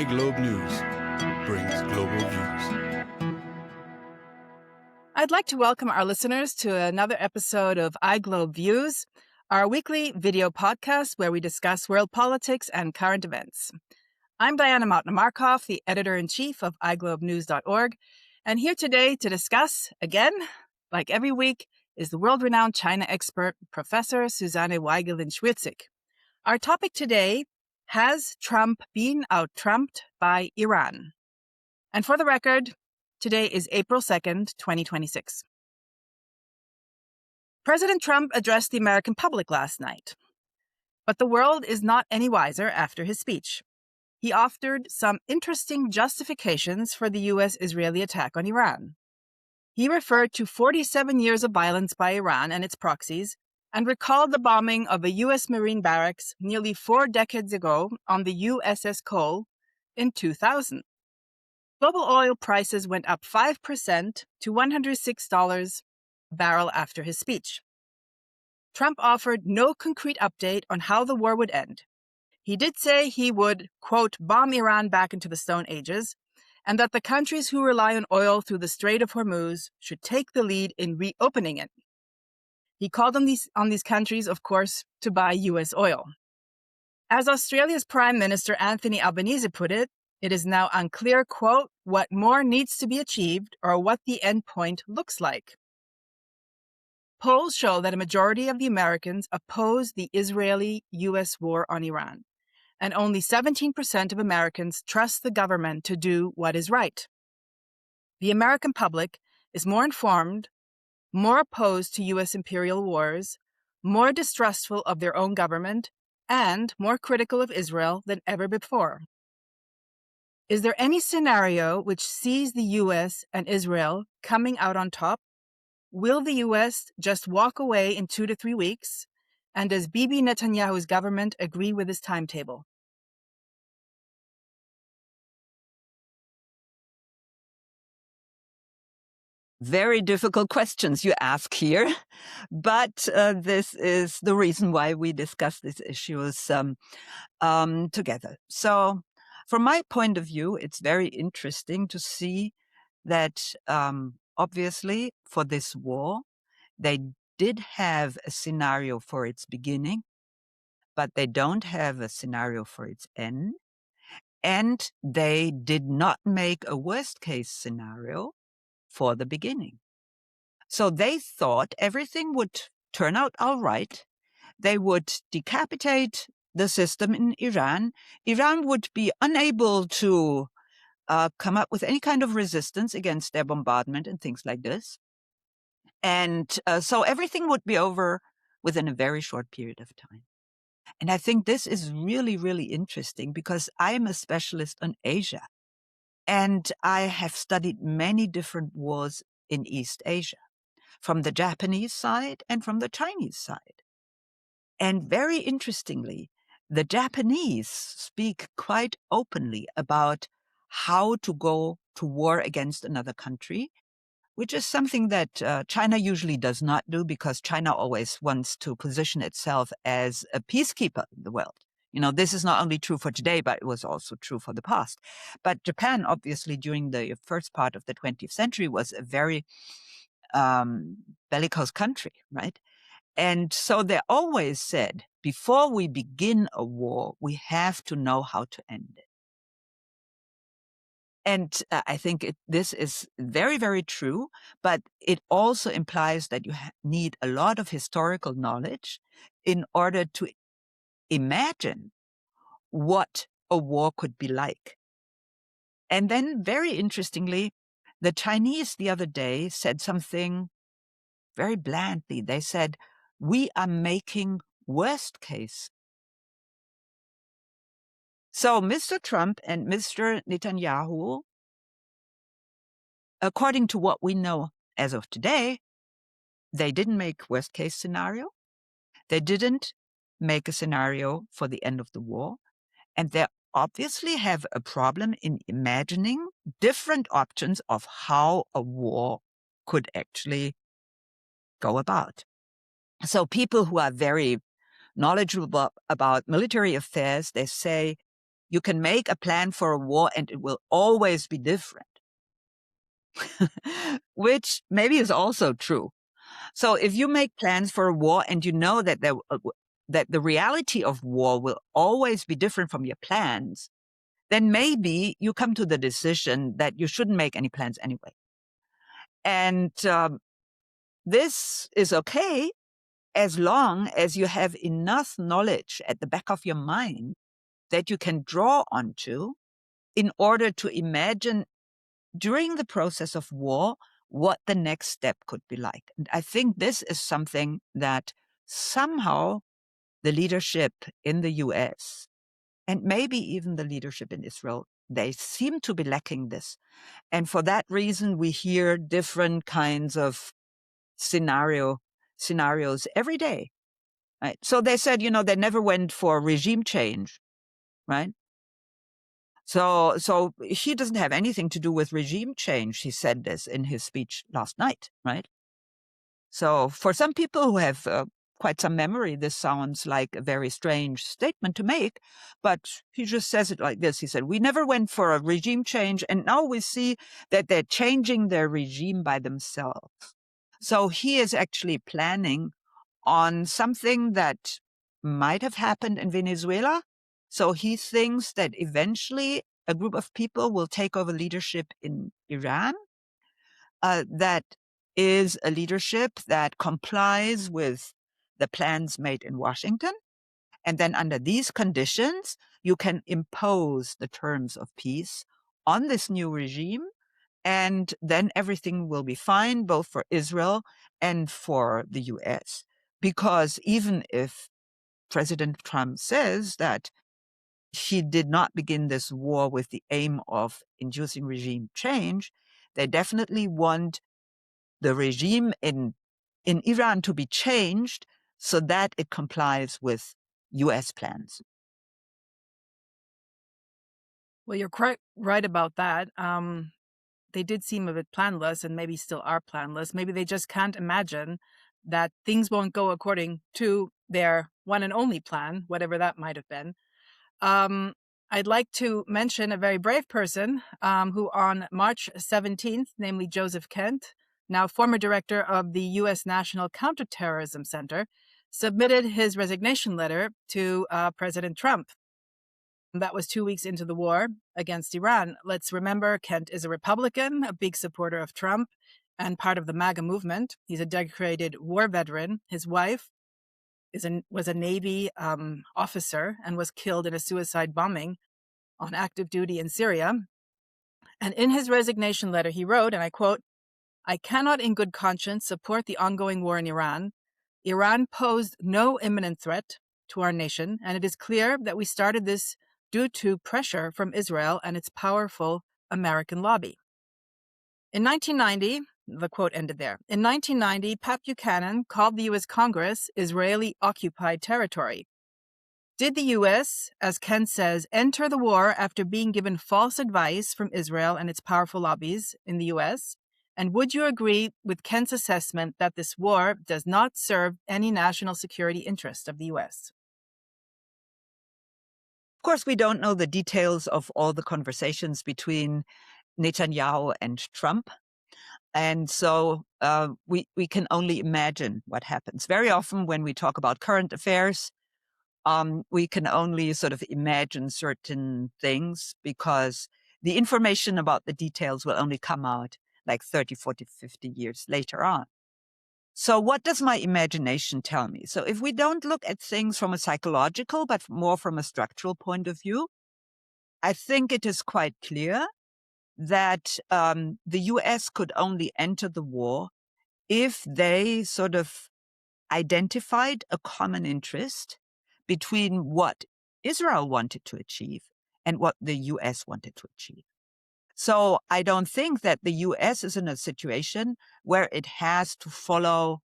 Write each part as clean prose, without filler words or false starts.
iGlobenews brings global views. I'd like to welcome our listeners to another episode of iGlobeViews, our weekly video podcast where we discuss world politics and current events. I'm Diana Mautner-Markov, the editor-in-chief of iGlobenews.org, and here today to discuss, again, like every week, is the world-renowned China expert, Professor Susanne Weigelin-Schwirzig. Our topic today: has Trump been out-Trumped by Iran? And for the record, today is April 2nd, 2026. President Trump addressed the American public last night, but the world is not any wiser after his speech. He offered some interesting justifications for the U.S.-Israeli attack on Iran. He referred to 47 years of violence by Iran and its proxies and recalled the bombing of a U.S. Marine barracks nearly 4 decades ago on the USS Cole in 2000. Global oil prices went up 5% to $106 a barrel after his speech. Trump offered no concrete update on how the war would end. He did say he would, quote, bomb Iran back into the Stone Ages, and that the countries who rely on oil through the Strait of Hormuz should take the lead in reopening it. He called on these countries, of course, to buy U.S. oil. As Australia's Prime Minister Anthony Albanese put it, it is now unclear, quote, what more needs to be achieved or what the end point looks like. Polls show that a majority of the Americans oppose the Israeli-U.S. war on Iran, and only 17% of Americans trust the government to do what is right. The American public is more informed, more opposed to U.S. imperial wars, more distrustful of their own government, and more critical of Israel than ever before. Is there any scenario which sees the U.S. and Israel coming out on top? Will the U.S. just walk away in 2 to 3 weeks? And does Bibi Netanyahu's government agree with his timetable? Very difficult questions you ask here, but this is the reason why we discuss these issues together. So from my point of view, it's very interesting to see that obviously for this war, they did have a scenario for its beginning, but they don't have a scenario for its end. And they did not make a worst case scenario for the beginning. So they thought everything would turn out all right. They would decapitate the system in Iran. Iran would be unable to come up with any kind of resistance against their bombardment and things like this. And so everything would be over within a very short period of time. And I think this is really, really interesting because I am a specialist on Asia. And I have studied many different wars in East Asia, from the Japanese side and from the Chinese side. And very interestingly, the Japanese speak quite openly about how to go to war against another country, which is something that China usually does not do because China always wants to position itself as a peacekeeper in the world. You know, this is not only true for today, but it was also true for the past. But Japan, obviously, during the first part of the 20th century was a very bellicose country, right? And so they always said, before we begin a war, we have to know how to end it. And I think this is very, very true, but it also implies that you need a lot of historical knowledge in order to imagine what a war could be like. And then, very interestingly, the Chinese the other day said something very blandly. They said, we are making worst case. So Mr. Trump and Mr. Netanyahu, according to what we know as of today, they didn't make worst case scenario. They didn't make a scenario for the end of the war. And they obviously have a problem in imagining different options of how a war could actually go about. So people who are very knowledgeable about military affairs, they say you can make a plan for a war and it will always be different, which maybe is also true. So if you make plans for a war and you know that that the reality of war will always be different from your plans, then maybe you come to the decision that you shouldn't make any plans anyway. And this is okay as long as you have enough knowledge at the back of your mind that you can draw onto in order to imagine during the process of war what the next step could be like. And I think this is something that somehow the leadership in the US and maybe even the leadership in Israel, they seem to be lacking this. And for that reason, we hear different kinds of scenarios every day. Right? So they said, they never went for regime change, right? So he doesn't have anything to do with regime change. He said this in his speech last night, right? So for some people who have quite some memory, this sounds like a very strange statement to make, but he just says it like this. He said, we never went for a regime change, and now we see that they're changing their regime by themselves. So he is actually planning on something that might have happened in Venezuela. So he thinks that eventually a group of people will take over leadership in Iran. That is a leadership that complies with the plans made in Washington. And then under these conditions, you can impose the terms of peace on this new regime. And then everything will be fine, both for Israel and for the US. Because even if President Trump says that he did not begin this war with the aim of inducing regime change, they definitely want the regime in Iran to be changed so that it complies with US plans. Well, you're quite right about that. They did seem a bit planless and maybe still are planless. Maybe they just can't imagine that things won't go according to their one and only plan, whatever that might have been. I'd like to mention a very brave person who on March 17th, namely Joseph Kent, now former director of the U.S. National Counterterrorism Center, submitted his resignation letter to President Trump. That was 2 weeks into the war against Iran. Let's remember, Kent is a Republican, a big supporter of Trump, and part of the MAGA movement. He's a decorated war veteran. His wife was a Navy officer and was killed in a suicide bombing on active duty in Syria. And in his resignation letter, he wrote, and I quote, I cannot in good conscience support the ongoing war in Iran. Iran posed no imminent threat to our nation, and it is clear that we started this due to pressure from Israel and its powerful American lobby. In 1990, the quote ended there. In 1990, Pat Buchanan called the U.S. Congress Israeli-occupied territory. Did the U.S., as Ken says, enter the war after being given false advice from Israel and its powerful lobbies in the U.S.? And would you agree with Ken's assessment that this war does not serve any national security interest of the U.S.? Of course, we don't know the details of all the conversations between Netanyahu and Trump. And so we can only imagine what happens. Very often when we talk about current affairs, we can only sort of imagine certain things because the information about the details will only come out like 30, 40, 50 years later on. So what does my imagination tell me? So if we don't look at things from a psychological, but more from a structural point of view, I think it is quite clear that the US could only enter the war if they sort of identified a common interest between what Israel wanted to achieve and what the US wanted to achieve. So I don't think that the US is in a situation where it has to follow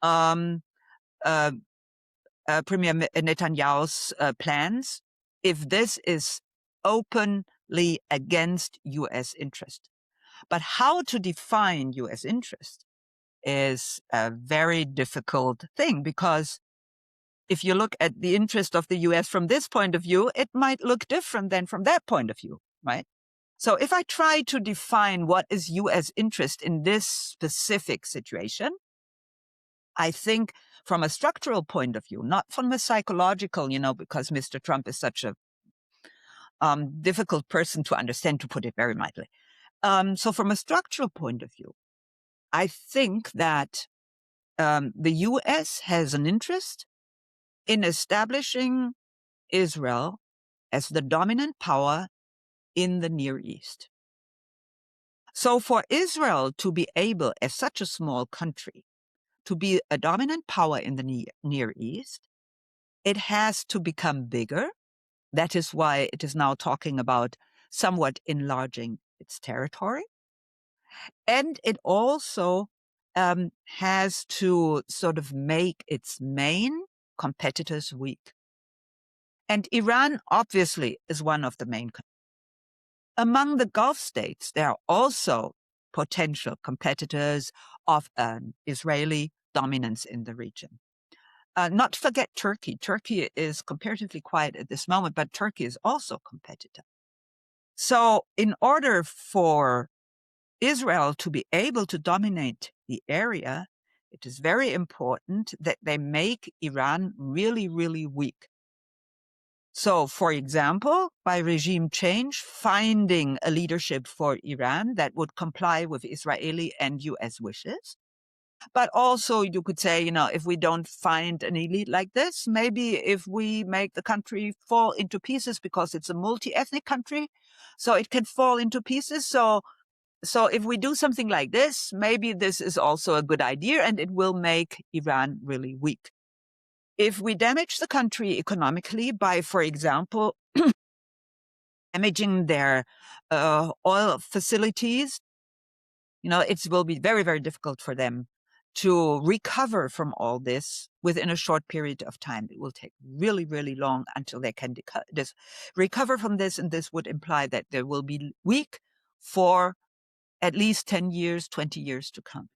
Premier Netanyahu's plans if this is openly against US interest. But how to define US interest is a very difficult thing because if you look at the interest of the US from this point of view, it might look different than from that point of view, right? So if I try to define what is US interest in this specific situation, I think from a structural point of view, not from a psychological, because Mr. Trump is such a difficult person to understand, to put it very mildly. So from a structural point of view, I think that the US has an interest in establishing Israel as the dominant power in the Near East. So for Israel to be able, as such a small country, to be a dominant power in the Near East, it has to become bigger. That is why it is now talking about somewhat enlarging its territory. And it also has to sort of make its main competitors weak. And Iran obviously is one of the main. Among the Gulf states, there are also potential competitors of an Israeli dominance in the region. Not to forget Turkey. Turkey is comparatively quiet at this moment, but Turkey is also a competitor. So in order for Israel to be able to dominate the area, it is very important that they make Iran really, really weak. So, for example, by regime change, finding a leadership for Iran that would comply with Israeli and US wishes. But also, you could say, if we don't find an elite like this, maybe if we make the country fall into pieces, because it's a multi-ethnic country, so it can fall into pieces. So if we do something like this, maybe this is also a good idea, and it will make Iran really weak. If we damage the country economically by, for example, damaging their oil facilities, it will be very, very difficult for them to recover from all this within a short period of time. It will take really, really long until they can recover from this, and this would imply that they will be weak for at least 10 years, 20 years to come.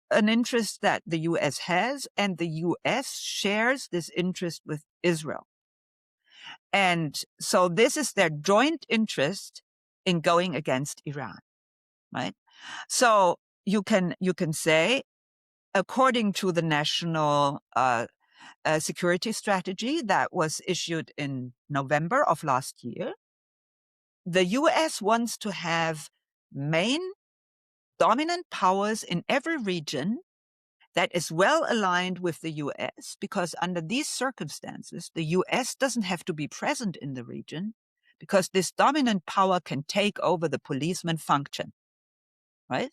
An interest that the US has, and the US shares this interest with Israel. And so this is their joint interest in going against Iran, right? So you can say, according to the national security strategy that was issued in November of last year, the US wants to have main dominant powers in every region that is well aligned with the US, because under these circumstances, the US doesn't have to be present in the region, because this dominant power can take over the policeman function, right?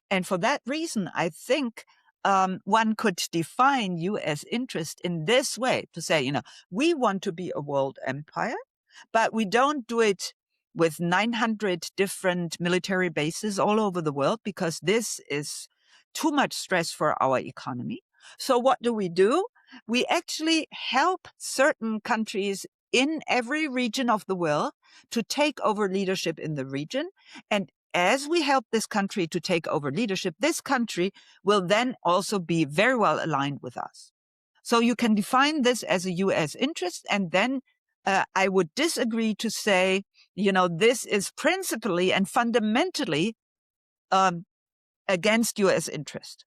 And for that reason, I think one could define US interest in this way, to say, we want to be a world empire, but we don't do it with 900 different military bases all over the world, because this is too much stress for our economy. So what do? We actually help certain countries in every region of the world to take over leadership in the region. And as we help this country to take over leadership, this country will then also be very well aligned with us. So you can define this as a US interest, and then I would disagree to say, this is principally and fundamentally against US interest.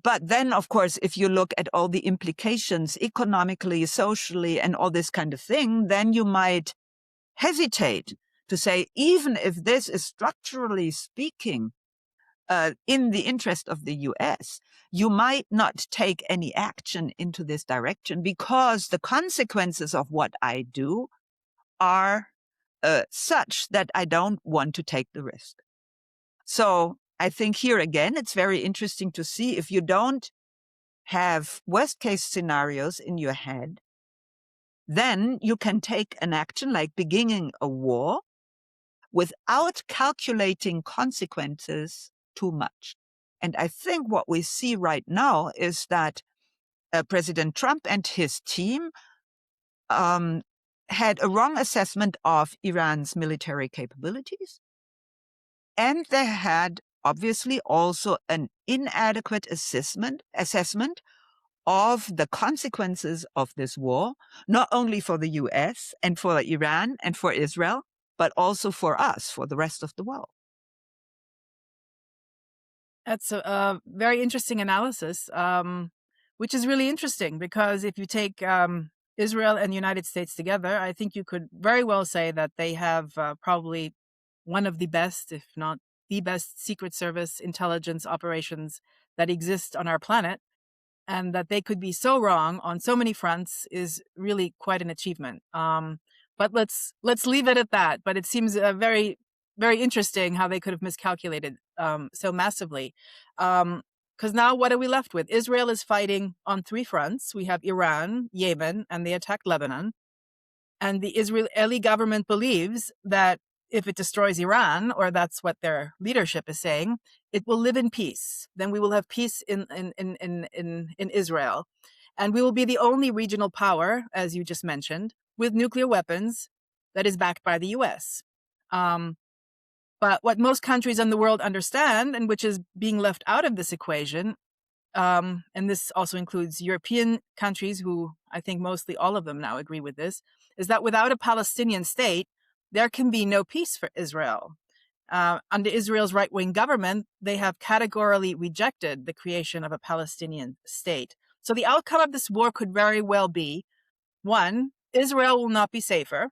But then, of course, if you look at all the implications economically, socially, and all this kind of thing, then you might hesitate to say, even if this is structurally speaking in the interest of the US, you might not take any action into this direction, because the consequences of what I do are such that I don't want to take the risk. So I think here again, it's very interesting to see, if you don't have worst case scenarios in your head, then you can take an action like beginning a war without calculating consequences too much. And I think what we see right now is that President Trump and his team had a wrong assessment of Iran's military capabilities. And they had obviously also an inadequate assessment of the consequences of this war, not only for the US and for Iran and for Israel, but also for us, for the rest of the world. That's a very interesting analysis, which is really interesting because if you take Israel and the United States together, I think you could very well say that they have probably one of the best, if not the best, Secret Service intelligence operations that exist on our planet. And that they could be so wrong on so many fronts is really quite an achievement. But let's leave it at that. But it seems very, very interesting how they could have miscalculated so massively. Because now what are we left with? Israel is fighting on three fronts. We have Iran, Yemen, and they attacked Lebanon. And the Israeli government believes that if it destroys Iran, or that's what their leadership is saying, it will live in peace. Then we will have peace in Israel. And we will be the only regional power, as you just mentioned, with nuclear weapons that is backed by the US. But what most countries in the world understand, and which is being left out of this equation, and this also includes European countries who I think mostly all of them now agree with this, is that without a Palestinian state, there can be no peace for Israel. Under Israel's right-wing government, they have categorically rejected the creation of a Palestinian state. So the outcome of this war could very well be, 1, Israel will not be safer.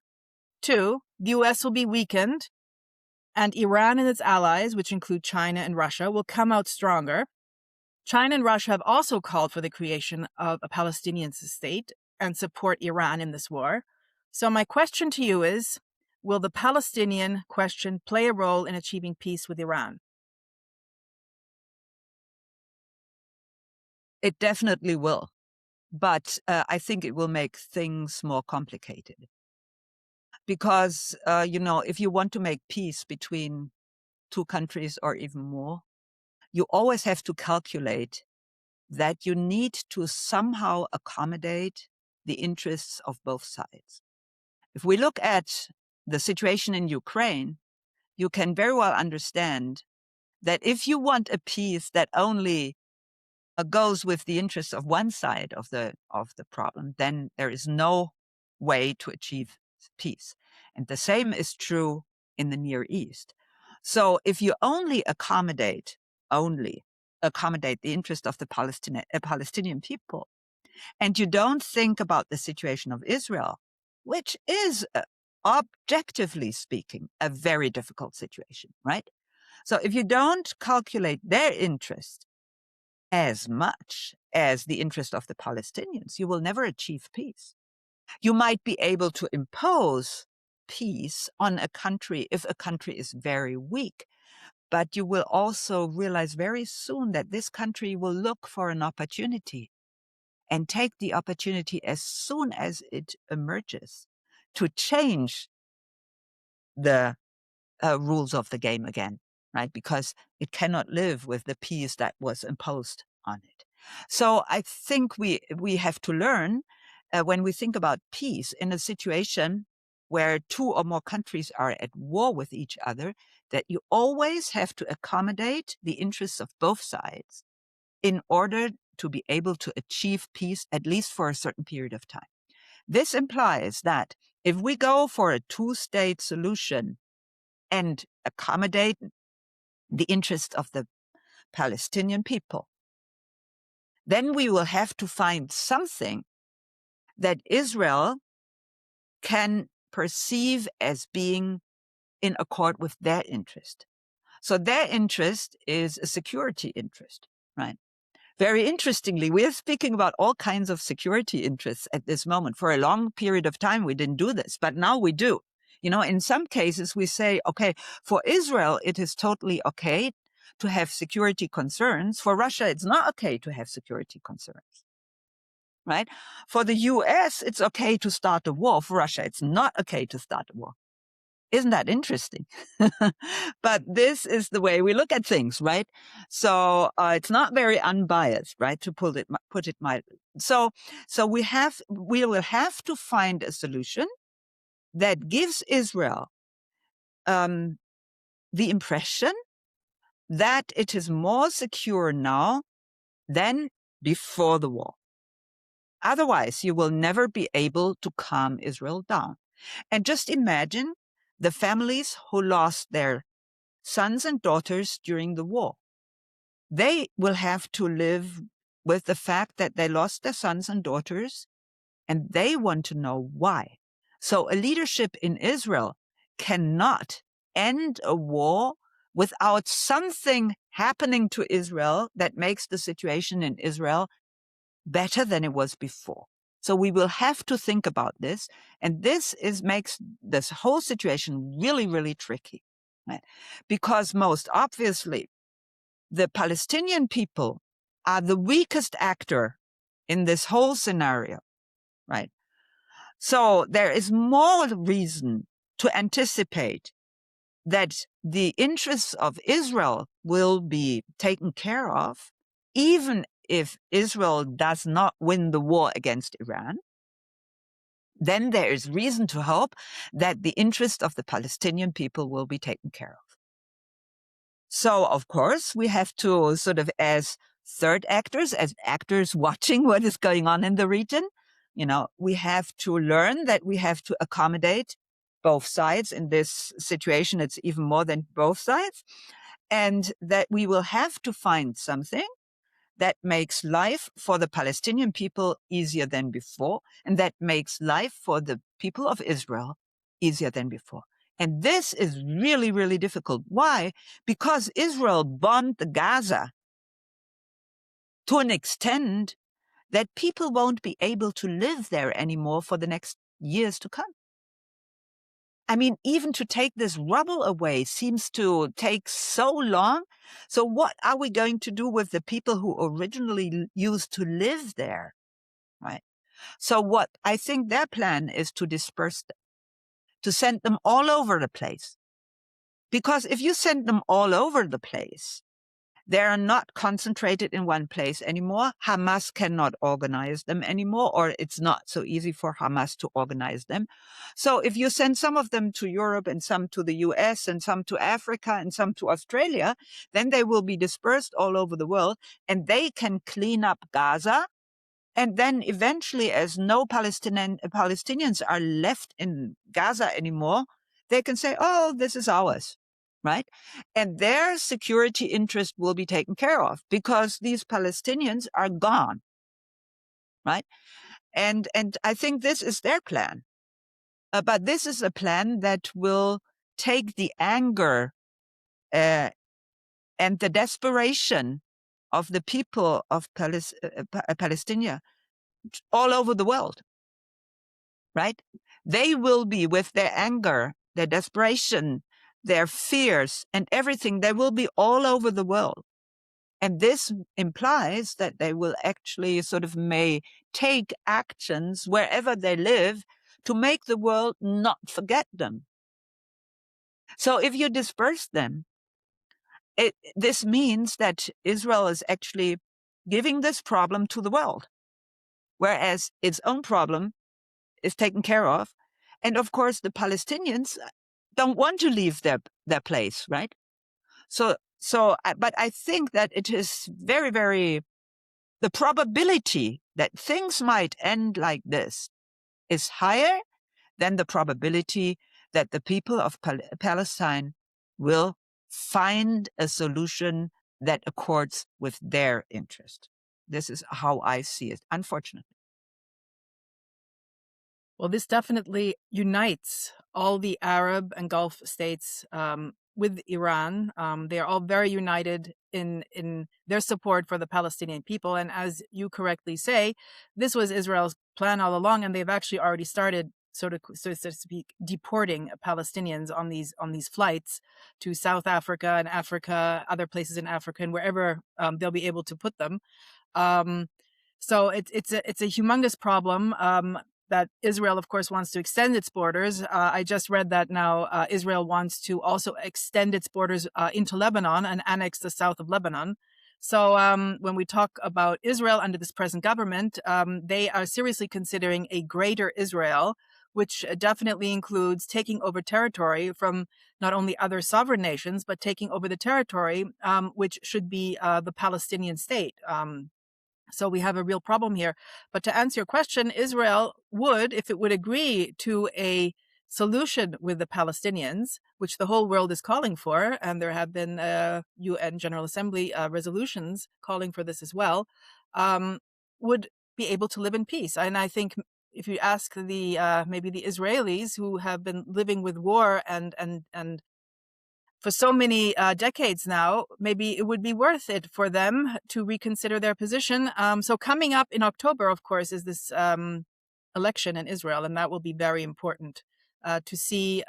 2, the US will be weakened, and Iran and its allies, which include China and Russia, will come out stronger. China and Russia have also called for the creation of a Palestinian state and support Iran in this war. So my question to you is, will the Palestinian question play a role in achieving peace with Iran? It definitely will. But I think it will make things more complicated. Because, if you want to make peace between two countries or even more, you always have to calculate that you need to somehow accommodate the interests of both sides. If we look at the situation in Ukraine, you can very well understand that if you want a peace that only goes with the interests of one side of the problem, then there is no way to achieve peace. And the same is true in the Near East. So if you only accommodate the interest of the Palestinian people, and you don't think about the situation of Israel, which is, objectively speaking, a very difficult situation, right? So if you don't calculate their interest as much as the interest of the Palestinians, you will never achieve peace. You might be able to impose peace on a country if a country is very weak, but you will also realize very soon that this country will look for an opportunity and take the opportunity as soon as it emerges to change the rules of the game again, right? Because it cannot live with the peace that was imposed on it. So I think we have to learn when we think about peace in a situation where two or more countries are at war with each other, that you always have to accommodate the interests of both sides in order to be able to achieve peace, at least for a certain period of time. This implies that if we go for a two-state solution and accommodate the interests of the Palestinian people, then we will have to find something that Israel can perceive as being in accord with their interest. So their interest is a security interest, right? Very interestingly, we're speaking about all kinds of security interests at this moment. For a long period of time, we didn't do this, but now we do. In some cases, we say, okay, for Israel, it is totally okay to have security concerns. For Russia, it's not okay to have security concerns, right? For the US, it's okay to start a war. For Russia, it's not okay to start a war. Isn't that interesting? But this is the way we look at things, right? So it's not very unbiased, right? To put it mildly. So we will have to find a solution that gives Israel the impression that it is more secure now than before the war. Otherwise, you will never be able to calm Israel down. And just imagine the families who lost their sons and daughters during the war. They will have to live with the fact that they lost their sons and daughters, and they want to know why. So a leadership in Israel cannot end a war without something happening to Israel that makes the situation in Israel better than it was before. So we will have to think about this. And makes this whole situation really, really tricky, right? Because most obviously, the Palestinian people are the weakest actor in this whole scenario, right? So there is more reason to anticipate that the interests of Israel will be taken care of, even if Israel does not win the war against Iran. Then there is reason to hope that the interest of the Palestinian people will be taken care of. So, of course, we have to sort of, as third actors, as actors watching what is going on in the region, we have to learn that we have to accommodate both sides. In this situation, it's even more than both sides. And that we will have to find something that makes life for the Palestinian people easier than before, and that makes life for the people of Israel easier than before. And this is really, really difficult. Why? Because Israel bombed Gaza to an extent that people won't be able to live there anymore for the next years to come. I mean, even to take this rubble away seems to take so long. So what are we going to do with the people who originally used to live there, right? So what I think their plan is to disperse them, to send them all over the place. Because if you send them all over the place, they are not concentrated in one place anymore. Hamas cannot organize them anymore, or it's not so easy for Hamas to organize them. So if you send some of them to Europe and some to the US and some to Africa and some to Australia, then they will be dispersed all over the world and they can clean up Gaza. And then eventually, as no Palestinians are left in Gaza anymore, they can say, oh, this is ours, right? And their security interest will be taken care of because these Palestinians are gone, right? And I think this is their plan. But this is a plan that will take the anger and the desperation of the people of Palestine all over the world, right? They will be, with their anger, their desperation, their fears, and everything, they will be all over the world. And this implies that they will actually sort of may take actions wherever they live to make the world not forget them. So if you disperse them, this means that Israel is actually giving this problem to the world, whereas its own problem is taken care of. And of course, the Palestinians don't want to leave their place, right? But I think that it is very, very, the probability that things might end like this is higher than the probability that the people of Palestine will find a solution that accords with their interest. This is how I see it, unfortunately. Well, this definitely unites all the Arab and Gulf states with Iran. They are all very united in their support for the Palestinian people. And as you correctly say, this was Israel's plan all along, and they've actually already started, so to speak, deporting Palestinians on these flights to South Africa and Africa, other places in Africa, and wherever they'll be able to put them. So it's a humongous problem. That Israel, of course, wants to extend its borders. I just read that now Israel wants to also extend its borders into Lebanon and annex the south of Lebanon. So when we talk about Israel under this present government, they are seriously considering a greater Israel, which definitely includes taking over territory from not only other sovereign nations, but taking over the territory which should be the Palestinian state. So we have a real problem here. But to answer your question, Israel would, if it would agree to a solution with the Palestinians, which the whole world is calling for, and there have been UN General Assembly resolutions calling for this as well, would be able to live in peace. And I think if you ask the maybe the Israelis who have been living with war and for so many decades now, maybe it would be worth it for them to reconsider their position. So coming up in October, of course, is this election in Israel, and that will be very important to see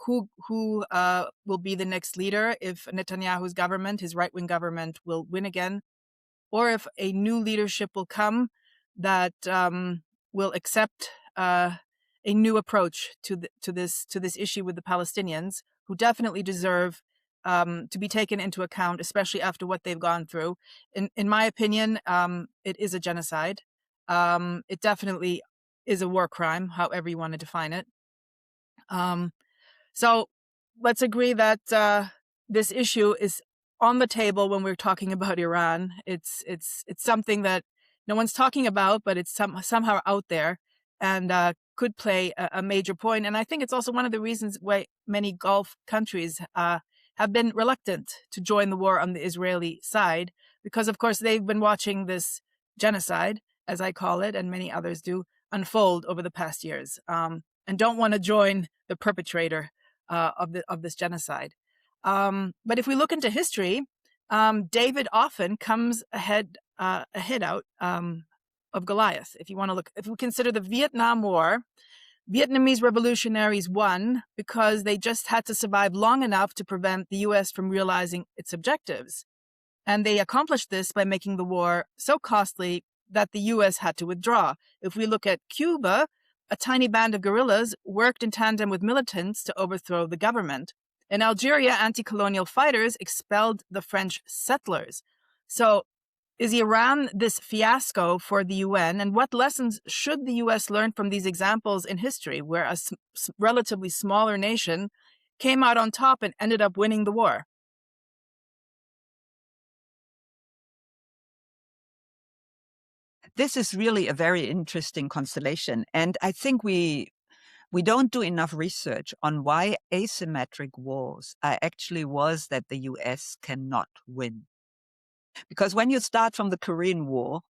who will be the next leader, if Netanyahu's government, his right-wing government, will win again, or if a new leadership will come that will accept a new approach to this issue with the Palestinians, who definitely deserve to be taken into account, especially after what they've gone through. In my opinion, it is a genocide. It definitely is a war crime, however you want to define it. So let's agree that this issue is on the table when we're talking about Iran. It's something that no one's talking about, but it's somehow out there and could play a major point. And I think it's also one of the reasons why many Gulf countries have been reluctant to join the war on the Israeli side, because, of course, they've been watching this genocide, as I call it, and many others do, unfold over the past years, and don't want to join the perpetrator of this genocide. But if we look into history, David often comes ahead out of Goliath. If we consider the Vietnam War, Vietnamese revolutionaries won because they just had to survive long enough to prevent the U.S. from realizing its objectives. And they accomplished this by making the war so costly that the U.S. had to withdraw. If we look at Cuba, a tiny band of guerrillas worked in tandem with militants to overthrow the government. In Algeria, anti-colonial fighters expelled the French settlers. So is Iran this fiasco for the UN? And what lessons should the US learn from these examples in history, where a relatively smaller nation came out on top and ended up winning the war? This is really a very interesting constellation. And I think we don't do enough research on why asymmetric wars are actually wars that the US cannot win. Because when you start from the Korean War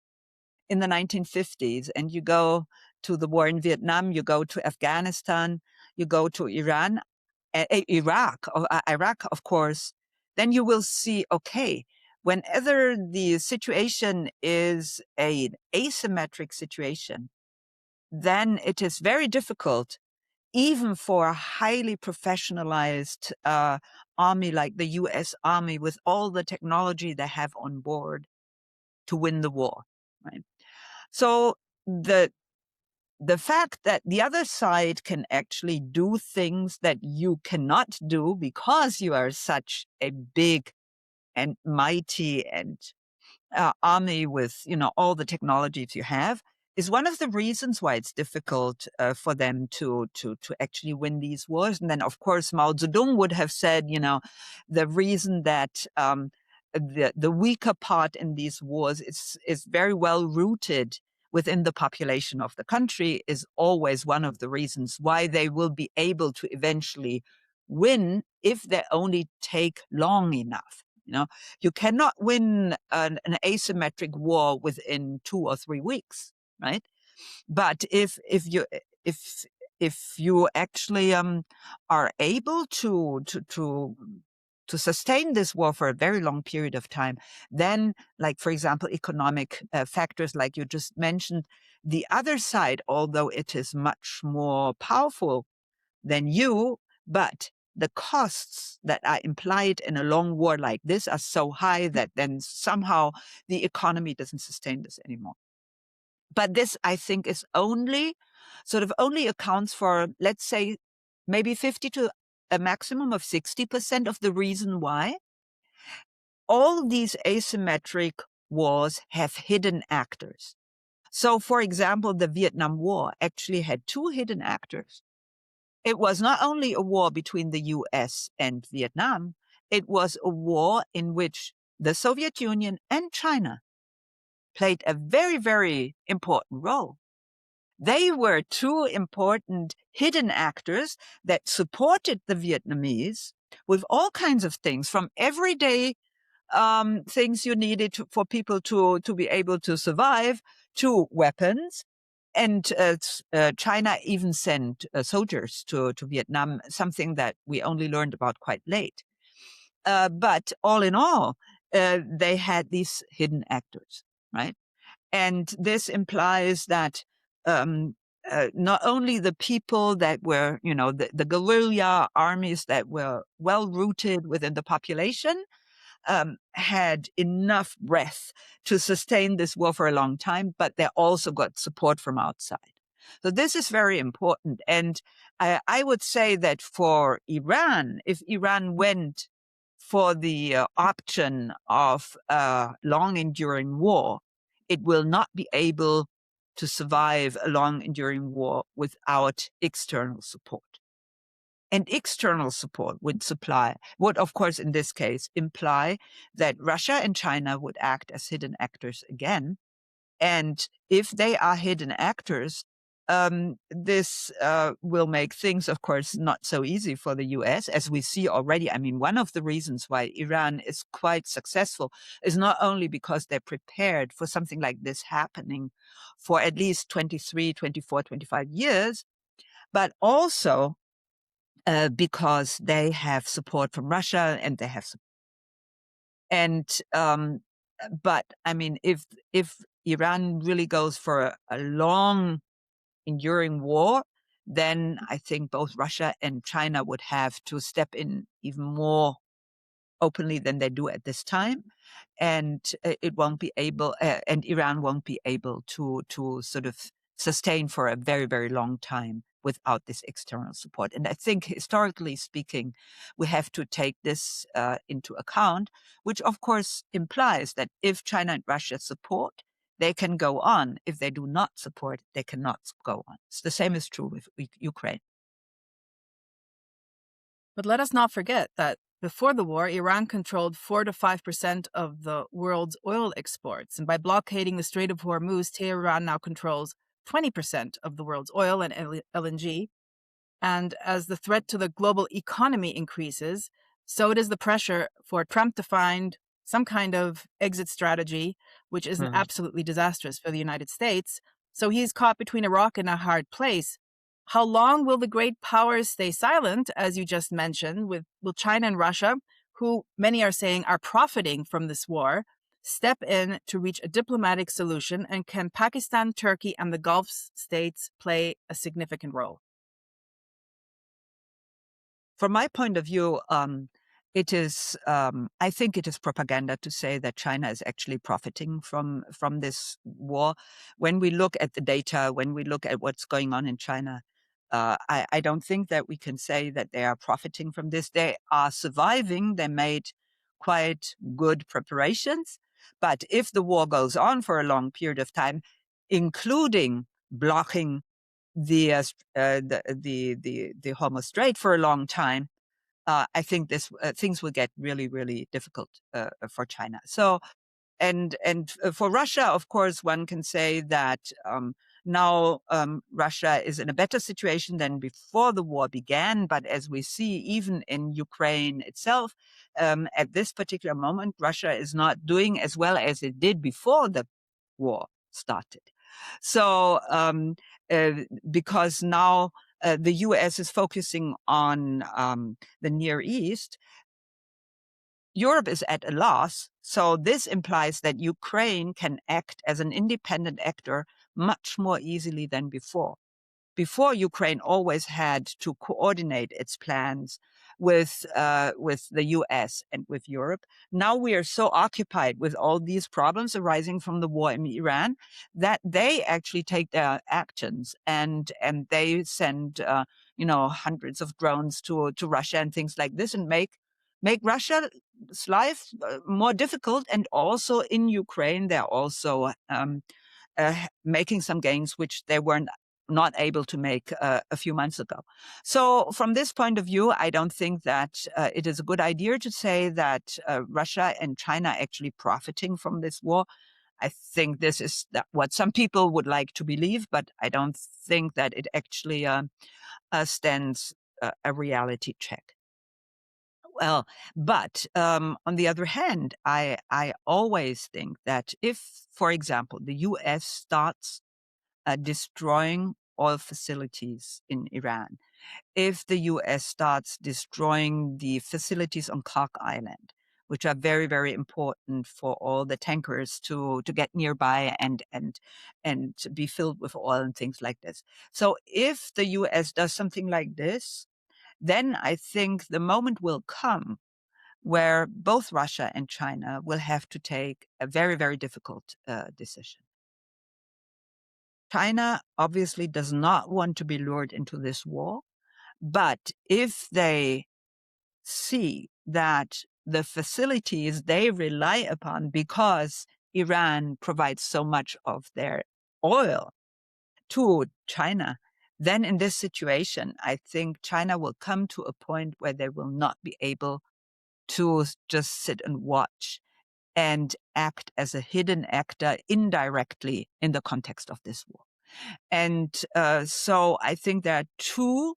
in the 1950s and you go to the war in Vietnam, you go to Afghanistan, you go to Iran, Iraq, of course, then you will see, okay, whenever the situation is an asymmetric situation, then it is very difficult, even for a highly professionalized army like the US Army with all the technology they have on board, to win the war, right? So the fact that the other side can actually do things that you cannot do because you are such a big and mighty and army with, all the technologies you have, is one of the reasons why it's difficult for them to actually win these wars. And then, of course, Mao Zedong would have said, the reason that the weaker part in these wars is very well rooted within the population of the country is always one of the reasons why they will be able to eventually win if they only take long enough. You cannot win an asymmetric war within 2 or 3 weeks, right? But if you actually are able to sustain this war for a very long period of time, then, like, for example, economic factors like you just mentioned, the other side, although it is much more powerful than you, but the costs that are implied in a long war like this are so high that then somehow the economy doesn't sustain this anymore. But this, I think, is only accounts for, let's say, maybe 50 to a maximum of 60% of the reason why. All these asymmetric wars have hidden actors. So, for example, the Vietnam War actually had 2 hidden actors. It was not only a war between the US and Vietnam, it was a war in which the Soviet Union and China played a very, very important role. They were two important hidden actors that supported the Vietnamese with all kinds of things, from everyday things you needed for people to be able to survive to weapons. And China even sent soldiers to Vietnam, something that we only learned about quite late. But all in all, they had these hidden actors, right? And this implies that not only the people that were, the guerrilla armies that were well rooted within the population, had enough breath to sustain this war for a long time, but they also got support from outside. So this is very important. And I would say that for Iran, if Iran went for the option of a long enduring war, it will not be able to survive a long enduring war without external support. And external support would, of course, in this case, imply that Russia and China would act as hidden actors again. And if they are hidden actors, this will make things, of course, not so easy for the US, as we see already. I mean, one of the reasons why Iran is quite successful is not only because they're prepared for something like this happening for at least 23, 24, 25 years, but also because they have support from Russia and they have but I mean, if Iran really goes for a long enduring war, then I think both Russia and China would have to step in even more openly than they do at this time, and it won't be able, and Iran won't be able to sort of sustain for a very, very long time without this external support. And I think, historically speaking, we have to take this into account, which of course implies that if China and Russia support, they can go on. If they do not support, they cannot go on. The same is true with Ukraine. But let us not forget that before the war, Iran controlled 4 to 5% of the world's oil exports. And by blockading the Strait of Hormuz, Tehran now controls 20% of the world's oil and LNG. And as the threat to the global economy increases, so it is the pressure for Trump to find some kind of exit strategy, which isn't absolutely disastrous for the United States. So he's caught between a rock and a hard place. How long will the great powers stay silent, as you just mentioned, will China and Russia, who many are saying are profiting from this war, step in to reach a diplomatic solution? And can Pakistan, Turkey, and the Gulf states play a significant role? From my point of view, it is. I think it is propaganda to say that China is actually profiting from this war. When we look at the data, when we look at what's going on in China, I don't think that we can say that they are profiting from this. They are surviving. They made quite good preparations. But if the war goes on for a long period of time, including blocking the Hormuz Strait for a long time, I think this things will get really, really difficult for China. So, and for Russia, of course, one can say that now Russia is in a better situation than before the war began. But as we see, even in Ukraine itself, at this particular moment, Russia is not doing as well as it did before the war started. So, because now the US is focusing on the Near East, Europe is at a loss. So this implies that Ukraine can act as an independent actor much more easily than before. Before, Ukraine always had to coordinate its plans with the US and with Europe. Now we are so occupied with all these problems arising from the war in Iran that they actually take their actions and they send hundreds of drones to Russia and things like this, and make Russia's life more difficult. And also in Ukraine, they're also making some gains which they weren't not able to make a few months ago. So from this point of view, I don't think that it is a good idea to say that Russia and China are actually profiting from this war. I think this is what some people would like to believe, but I don't think that it actually stands a reality check. Well, but on the other hand, I always think that if, for example, the US starts destroying oil facilities in Iran, if the US starts destroying the facilities on Clark Island, which are very, very important for all the tankers to get nearby and be filled with oil and things like this. So if the US does something like this, then I think the moment will come where both Russia and China will have to take a very, very difficult decision. China obviously does not want to be lured into this war, but if they see that the facilities they rely upon because Iran provides so much of their oil to China, then in this situation, I think China will come to a point where they will not be able to just sit and watch and act as a hidden actor indirectly in the context of this war. And so I think there are two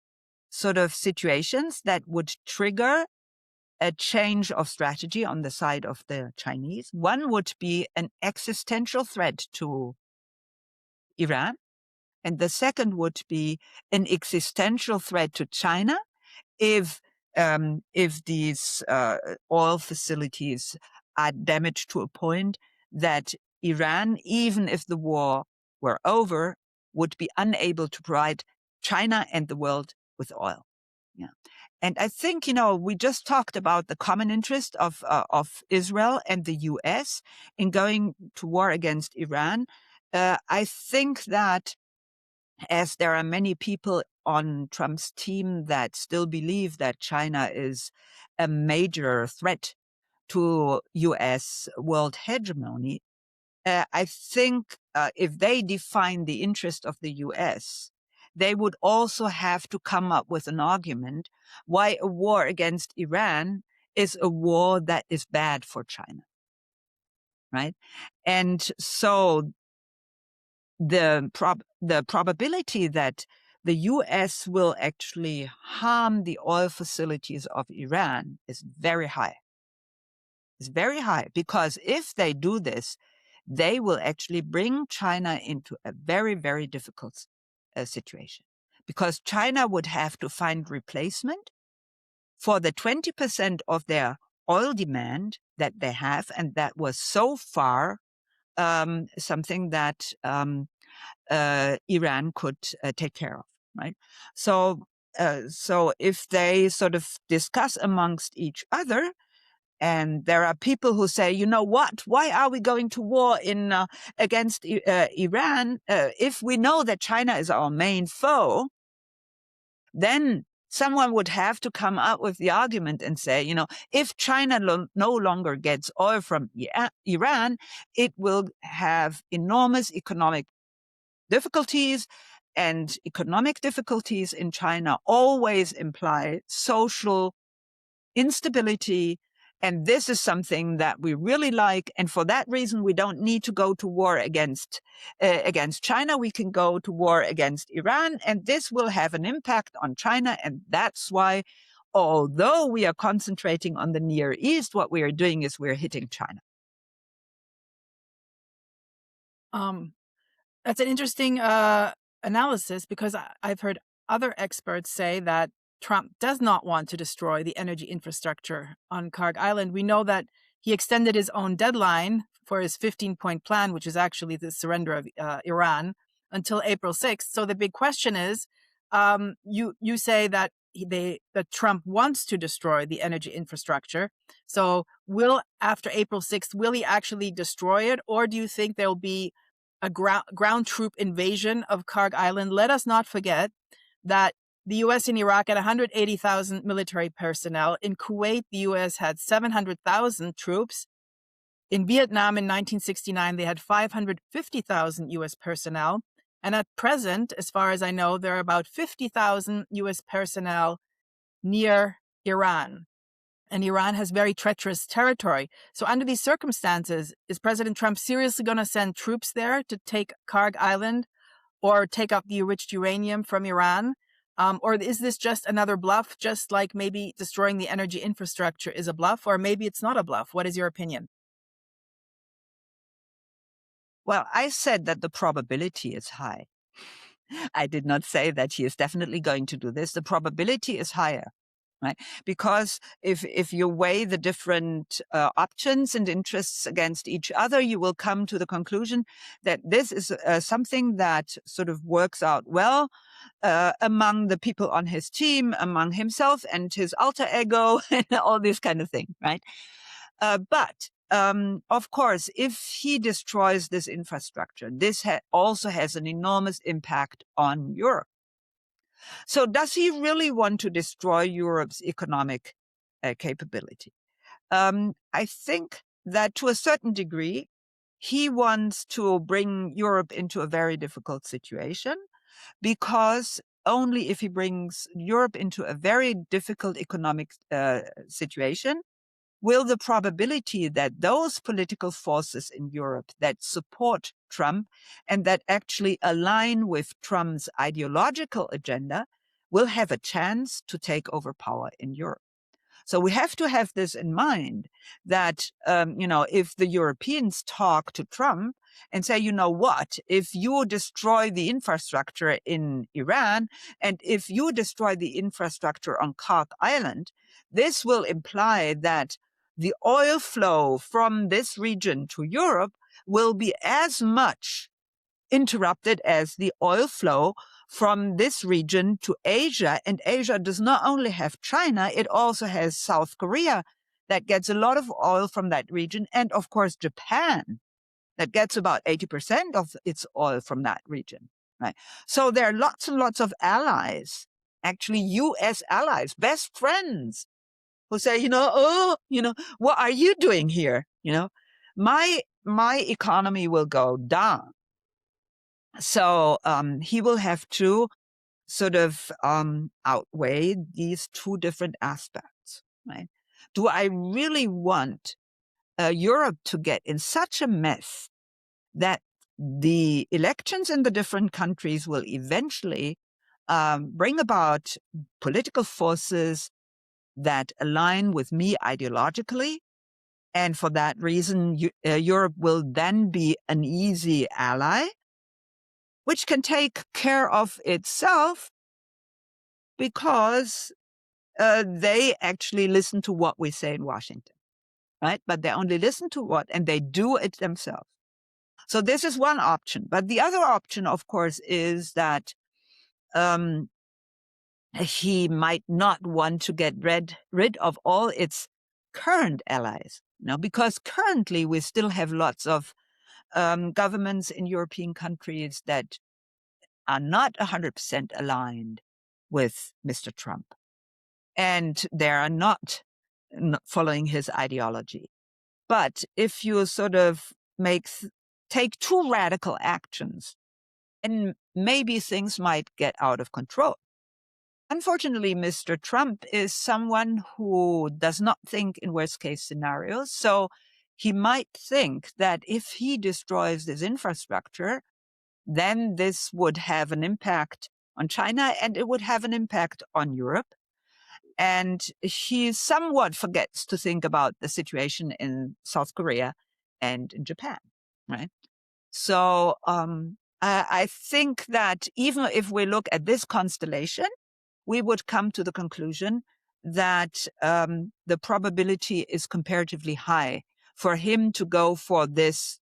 sort of situations that would trigger a change of strategy on the side of the Chinese. One would be an existential threat to Iran, and the second would be an existential threat to China if these oil facilities are damaged to a point that Iran, even if the war were over, would be unable to provide China and the world with oil. Yeah. And I think, we just talked about the common interest of Israel and the US in going to war against Iran. I think that as there are many people on Trump's team that still believe that China is a major threat to US world hegemony, I think if they define the interest of the US, they would also have to come up with an argument why a war against Iran is a war that is bad for China, right? And so the probability that the US will actually harm the oil facilities of Iran is very high. It's very high because if they do this, they will actually bring China into a very, very difficult situation because China would have to find replacement for the 20% of their oil demand that they have. And that was so far something that Iran could take care of, right? So if they sort of discuss amongst each other, and there are people who say, you know what? Why are we going to war against Iran if we know that China is our main foe? Then someone would have to come up with the argument and say, if China no longer gets oil from Iran, it will have enormous economic difficulties, and economic difficulties in China always imply social instability. And this is something that we really like. And for that reason, we don't need to go to war against China. We can go to war against Iran, and this will have an impact on China. And that's why, although we are concentrating on the Near East, what we are doing is we're hitting China. That's an interesting analysis because I've heard other experts say that Trump does not want to destroy the energy infrastructure on Kharg Island. We know that he extended his own deadline for his 15-point plan, which is actually the surrender of Iran, until April 6th. So the big question is, you say that that Trump wants to destroy the energy infrastructure. So after April 6th, will he actually destroy it? Or do you think there'll be a ground troop invasion of Kharg Island? Let us not forget that the U.S. and Iraq had 180,000 military personnel. In Kuwait, the U.S. had 700,000 troops. In Vietnam in 1969, they had 550,000 U.S. personnel. And at present, as far as I know, there are about 50,000 U.S. personnel near Iran. and Iran has very treacherous territory. So under these circumstances, is President Trump seriously going to send troops there to take Karg Island or take out the enriched uranium from Iran? Or is this just another bluff, just like maybe destroying the energy infrastructure is a bluff, or maybe it's not a bluff? What is your opinion? Well, I said that the probability is high. I did not say that he is definitely going to do this. The probability is higher, right? Because if you weigh the different options and interests against each other, you will come to the conclusion that this is something that sort of works out well among the people on his team, among himself and his alter ego, and all this kind of thing, right? But of course, if he destroys this infrastructure, this also has an enormous impact on Europe. So does he really want to destroy Europe's economic capability? I think that to a certain degree, he wants to bring Europe into a very difficult situation, because only if he brings Europe into a very difficult economic situation will the probability that those political forces in Europe that support Trump and that actually align with Trump's ideological agenda will have a chance to take over power in Europe. So we have to have this in mind that, if the Europeans talk to Trump and say, you know what, if you destroy the infrastructure in Iran and if you destroy the infrastructure on Kark Island, this will imply that the oil flow from this region to Europe will be as much interrupted as the oil flow from this region to Asia. And Asia does not only have China, it also has South Korea that gets a lot of oil from that region. And of course, Japan that gets about 80% of its oil from that region, right? So there are lots and lots of allies, actually US allies, best friends, who say, what are you doing here? My economy will go down. So he will have to sort of outweigh these two different aspects, right? Do I really want Europe to get in such a mess that the elections in the different countries will eventually bring about political forces that align with me ideologically? And for that reason, Europe will then be an easy ally, which can take care of itself because they actually listen to what we say in Washington, right? But they only listen to what, and they do it themselves. So this is one option. But the other option, of course, is that he might not want to get rid of all its current allies, because currently we still have lots of governments in European countries that are not 100% aligned with Mr. Trump. And they are not following his ideology. But if you sort of take too radical actions, and maybe things might get out of control. Unfortunately, Mr. Trump is someone who does not think in worst case scenarios. So he might think that if he destroys this infrastructure, then this would have an impact on China and it would have an impact on Europe. And he somewhat forgets to think about the situation in South Korea and in Japan, right? So I think that even if we look at this constellation, we would come to the conclusion that the probability is comparatively high for him to go for this,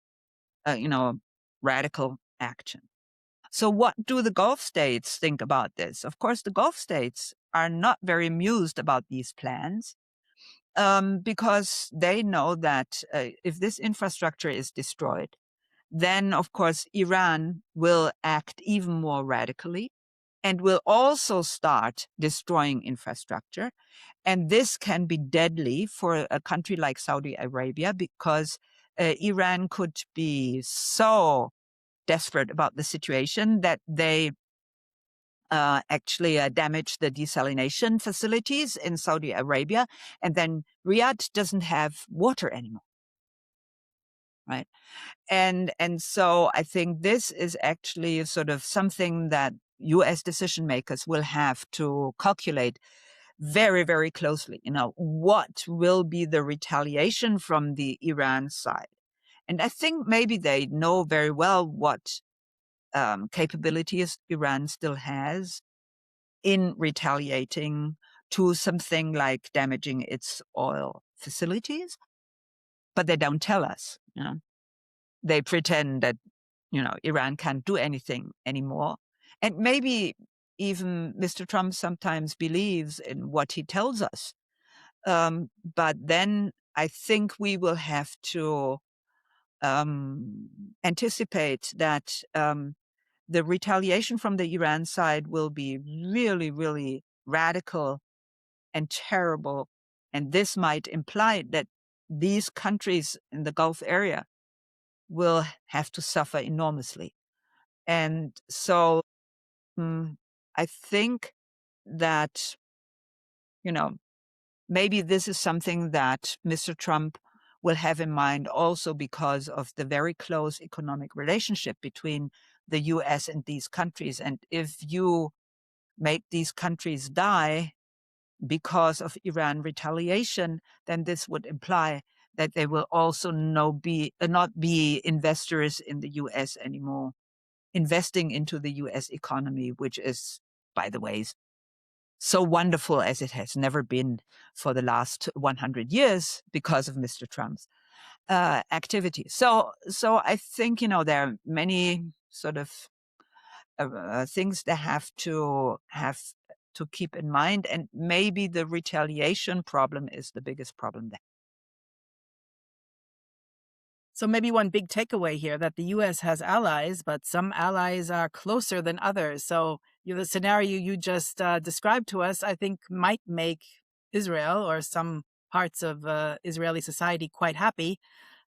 radical action. So what do the Gulf states think about this? Of course, the Gulf states are not very amused about these plans because they know that if this infrastructure is destroyed, then, of course, Iran will act even more radically and will also start destroying infrastructure. And this can be deadly for a country like Saudi Arabia because Iran could be so desperate about the situation that they actually damage the desalination facilities in Saudi Arabia, and then Riyadh doesn't have water anymore, right? And so I think this is actually sort of something that U.S. decision makers will have to calculate very, very closely. What will be the retaliation from the Iran side? And I think maybe they know very well what capabilities Iran still has in retaliating to something like damaging its oil facilities, but they don't tell us. They pretend that Iran can't do anything anymore, and maybe even Mr. Trump sometimes believes in what he tells us. But then I think we will have to anticipate that the retaliation from the Iran side will be really, really radical and terrible. And this might imply that these countries in the Gulf area will have to suffer enormously. And so I think that, maybe this is something that Mr. Trump will have in mind also because of the very close economic relationship between the US and these countries. And if you make these countries die because of Iran retaliation, then this would imply that they will also not be investors in the US anymore, investing into the US economy, which is, by the way, so wonderful as it has never been for the last 100 years because of Mr. Trump's activity. So I think, there are many sort of things they have to keep in mind, and maybe the retaliation problem is the biggest problem there. So maybe one big takeaway here that the U.S. has allies, but some allies are closer than others. So the scenario you just described to us, I think, might make Israel or some parts of Israeli society quite happy,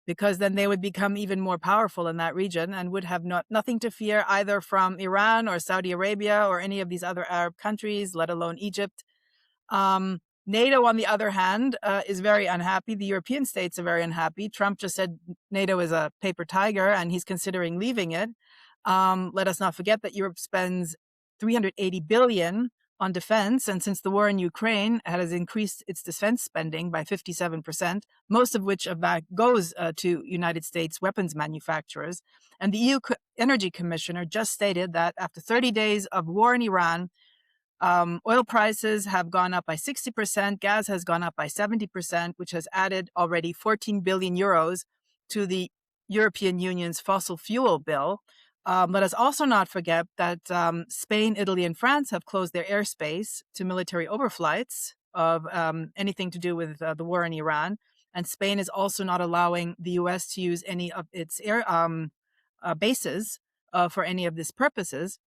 because then they would become even more powerful in that region and would have nothing to fear either from Iran or Saudi Arabia or any of these other Arab countries, let alone Egypt. NATO, on the other hand, is very unhappy. The European states are very unhappy. Trump just said NATO is a paper tiger and he's considering leaving it. Let us not forget that Europe spends $380 billion on defense. And since the war in Ukraine has increased its defense spending by 57%, most of which of that goes to United States weapons manufacturers. And the EU Energy Commissioner just stated that after 30 days of war in Iran, oil prices have gone up by 60%, gas has gone up by 70%, which has added already 14 billion euros to the European Union's fossil fuel bill. Let us also not forget that Spain, Italy, and France have closed their airspace to military overflights of anything to do with the war in Iran. And Spain is also not allowing the U.S. to use any of its air bases for any of these purposes.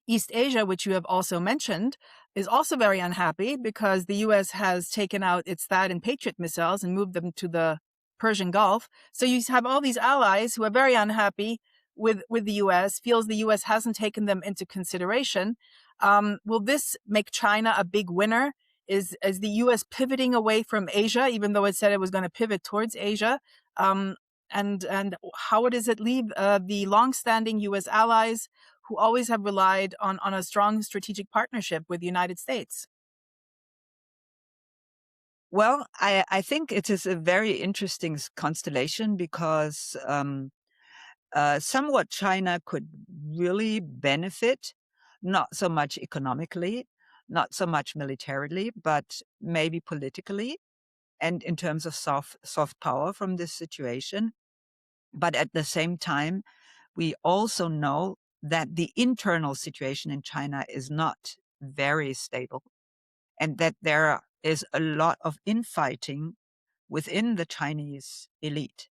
East Asia, which you have also mentioned, is also very unhappy because the U.S. has taken out its THAAD and Patriot missiles and moved them to the Persian Gulf. So you have all these allies who are very unhappy with the U.S., feels the U.S. hasn't taken them into consideration. Will this make China a big winner? Is the U.S. pivoting away from Asia, even though it said it was going to pivot towards Asia? And how does it leave the longstanding U.S. allies who always have relied on a strong strategic partnership with the United States? Well, I think it is a very interesting constellation because somewhat China could really benefit, not so much economically, not so much militarily, but maybe politically and in terms of soft power from this situation. But at the same time, we also know that the internal situation in China is not very stable and that there is a lot of infighting within the Chinese elite.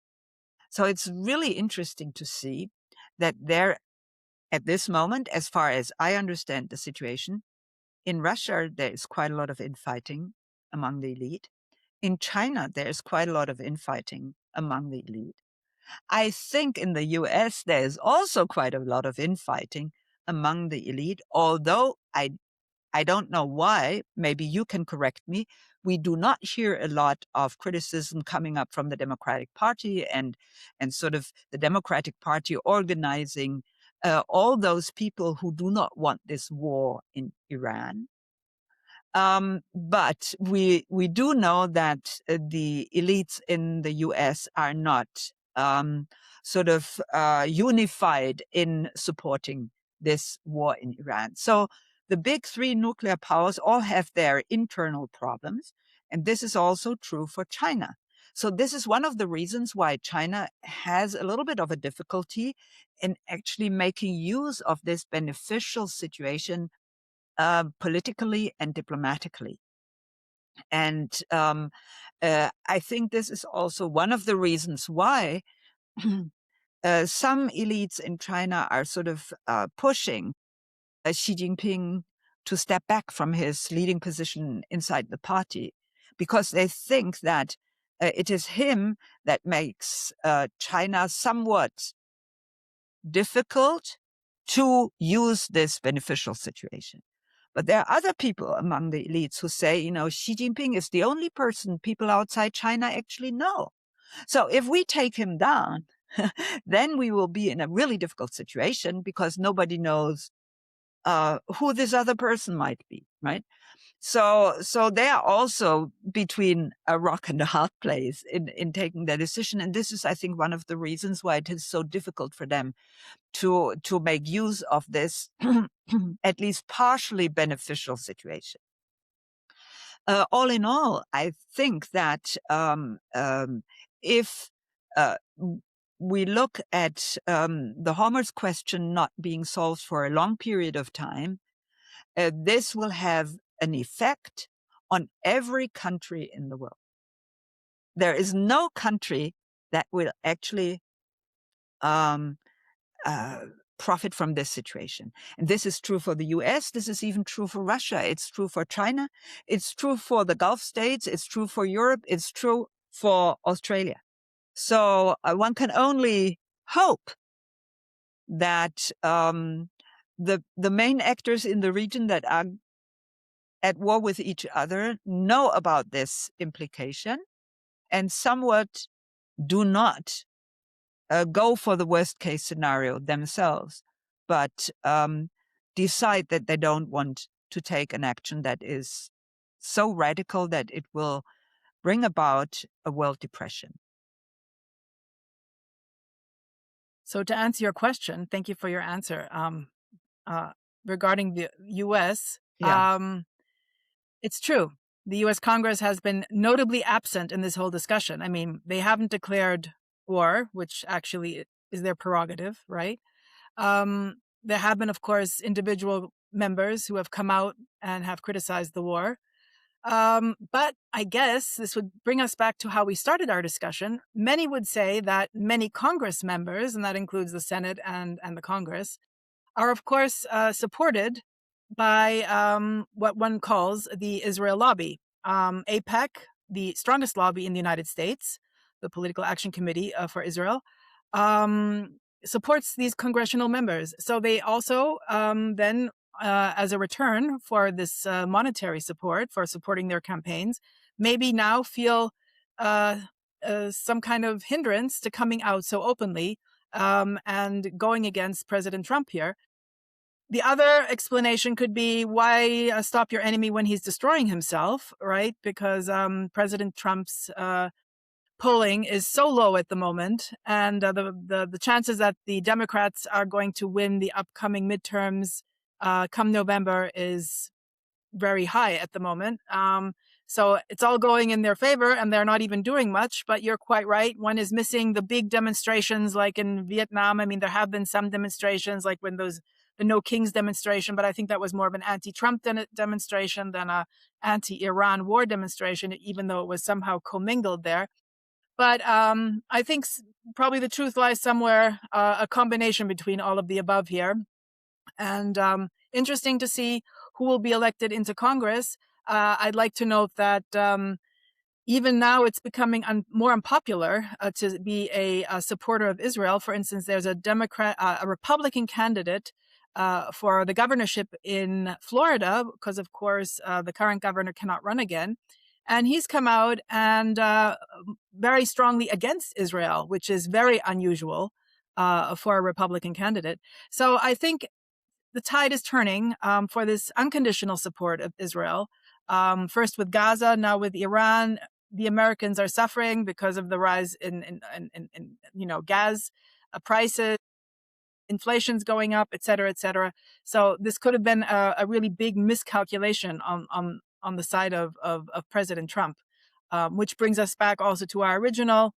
So it's really interesting to see that there, at this moment, as far as I understand the situation, in Russia, there is quite a lot of infighting among the elite. In China, there is quite a lot of infighting among the elite. I think in the US, there is also quite a lot of infighting among the elite, although I don't know why, maybe you can correct me. We do not hear a lot of criticism coming up from the Democratic Party and sort of the Democratic Party organizing all those people who do not want this war in Iran. But we do know that the elites in the US are not sort of unified in supporting this war in Iran. So the big three nuclear powers all have their internal problems. And this is also true for China. So this is one of the reasons why China has a little bit of a difficulty in actually making use of this beneficial situation politically and diplomatically. And I think this is also one of the reasons why some elites in China are sort of pushing Xi Jinping to step back from his leading position inside the party, because they think that it is him that makes China somewhat difficult to use this beneficial situation. But there are other people among the elites who say, Xi Jinping is the only person people outside China actually know. So if we take him down, then we will be in a really difficult situation because nobody knows who this other person might be, right? So they are also between a rock and a hard place in taking their decision. And this is, I think, one of the reasons why it is so difficult for them to make use of this at least partially beneficial situation. All in all, I think that if we look at the Hormuz question not being solved for a long period of time, this will have an effect on every country in the world. There is no country that will actually profit from this situation. And this is true for the US. This is even true for Russia. It's true for China. It's true for the Gulf states. It's true for Europe. It's true for Australia. So one can only hope that the main actors in the region that are at war with each other know about this implication and somewhat do not go for the worst case scenario themselves, but decide that they don't want to take an action that is so radical that it will bring about a world depression. So to answer your question, thank you for your answer. Regarding the U.S., it's true. The U.S. Congress has been notably absent in this whole discussion. I mean, they haven't declared war, which actually is their prerogative, right? There have been, of course, individual members who have come out and have criticized the war. But I guess this would bring us back to how we started our discussion. Many would say that many Congress members, and that includes the Senate and the Congress, are, of course, supported by what one calls the Israel lobby. AIPAC, the strongest lobby in the United States, the Political Action Committee for Israel, supports these congressional members. So they also then, as a return for this monetary support, for supporting their campaigns, maybe now feel some kind of hindrance to coming out so openly and going against President Trump here. The other explanation could be why stop your enemy when he's destroying himself, right? Because President Trump's polling is so low at the moment, and the chances that the Democrats are going to win the upcoming midterms come November is very high at the moment. So it's all going in their favor, and they're not even doing much. But you're quite right. One is missing the big demonstrations like in Vietnam. I mean, there have been some demonstrations like when the No Kings demonstration, but I think that was more of an anti-Trump demonstration than a anti-Iran war demonstration, even though it was somehow commingled there. But I think probably the truth lies somewhere, a combination between all of the above here. And interesting to see who will be elected into Congress. I'd like to note that even now it's becoming more unpopular to be a supporter of Israel. For instance, there's a Republican candidate for the governorship in Florida, because of course the current governor cannot run again. And he's come out and very strongly against Israel, which is very unusual for a Republican candidate. So I think the tide is turning for this unconditional support of Israel. First with Gaza, now with Iran. The Americans are suffering because of the rise in gas prices, inflation's going up, et cetera, et cetera. So this could have been a really big miscalculation on the side of President Trump, which brings us back also to our original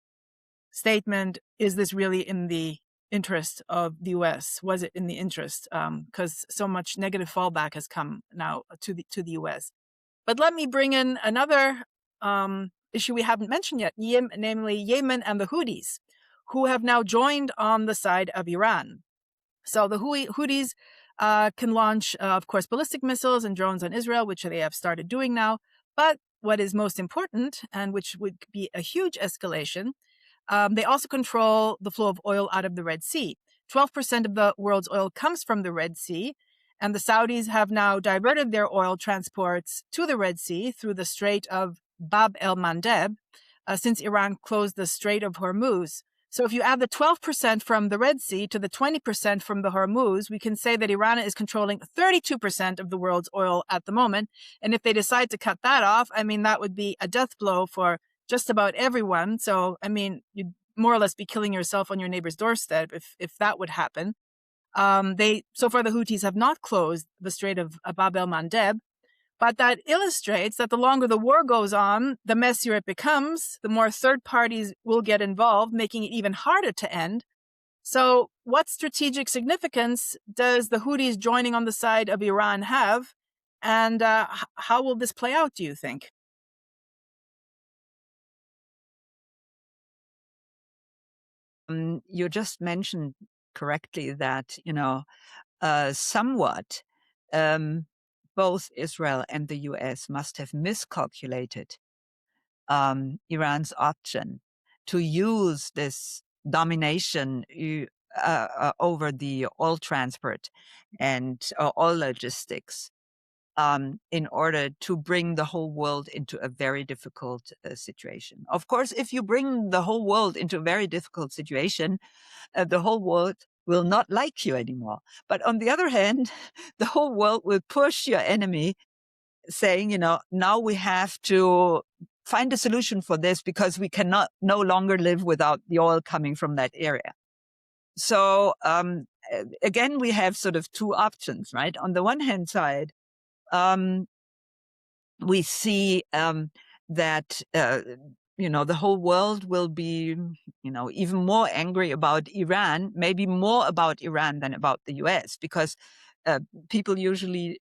statement. Is this really in the interest of the U.S.? Was it in the interest? Because so much negative fallback has come now to the U.S. But let me bring in another issue we haven't mentioned yet, namely Yemen and the Houthis, who have now joined on the side of Iran. So the Houthis can launch, of course, ballistic missiles and drones on Israel, which they have started doing now. But what is most important, and which would be a huge escalation, they also control the flow of oil out of the Red Sea. 12% of the world's oil comes from the Red Sea, and the Saudis have now diverted their oil transports to the Red Sea through the Strait of Bab el-Mandeb since Iran closed the Strait of Hormuz. So if you add the 12% from the Red Sea to the 20% from the Hormuz, we can say that Iran is controlling 32% of the world's oil at the moment. And if they decide to cut that off, I mean, that would be a death blow for just about everyone. So, I mean, you'd more or less be killing yourself on your neighbor's doorstep if that would happen. So far, the Houthis have not closed the Strait of Bab el-Mandeb. But that illustrates that the longer the war goes on, the messier it becomes, the more third parties will get involved, making it even harder to end. So what strategic significance does the Houthis joining on the side of Iran have? And how will this play out, do you think? You just mentioned correctly that, somewhat both Israel and the US must have miscalculated Iran's option to use this domination over the oil transport and oil logistics in order to bring the whole world into a very difficult situation. Of course, if you bring the whole world into a very difficult situation, the whole world will not like you anymore. But on the other hand, the whole world will push your enemy saying, now we have to find a solution for this because we cannot no longer live without the oil coming from that area. So again, we have sort of two options, right? On the one hand side, we see that the whole world will be, even more angry about Iran, maybe more about Iran than about the US, because people usually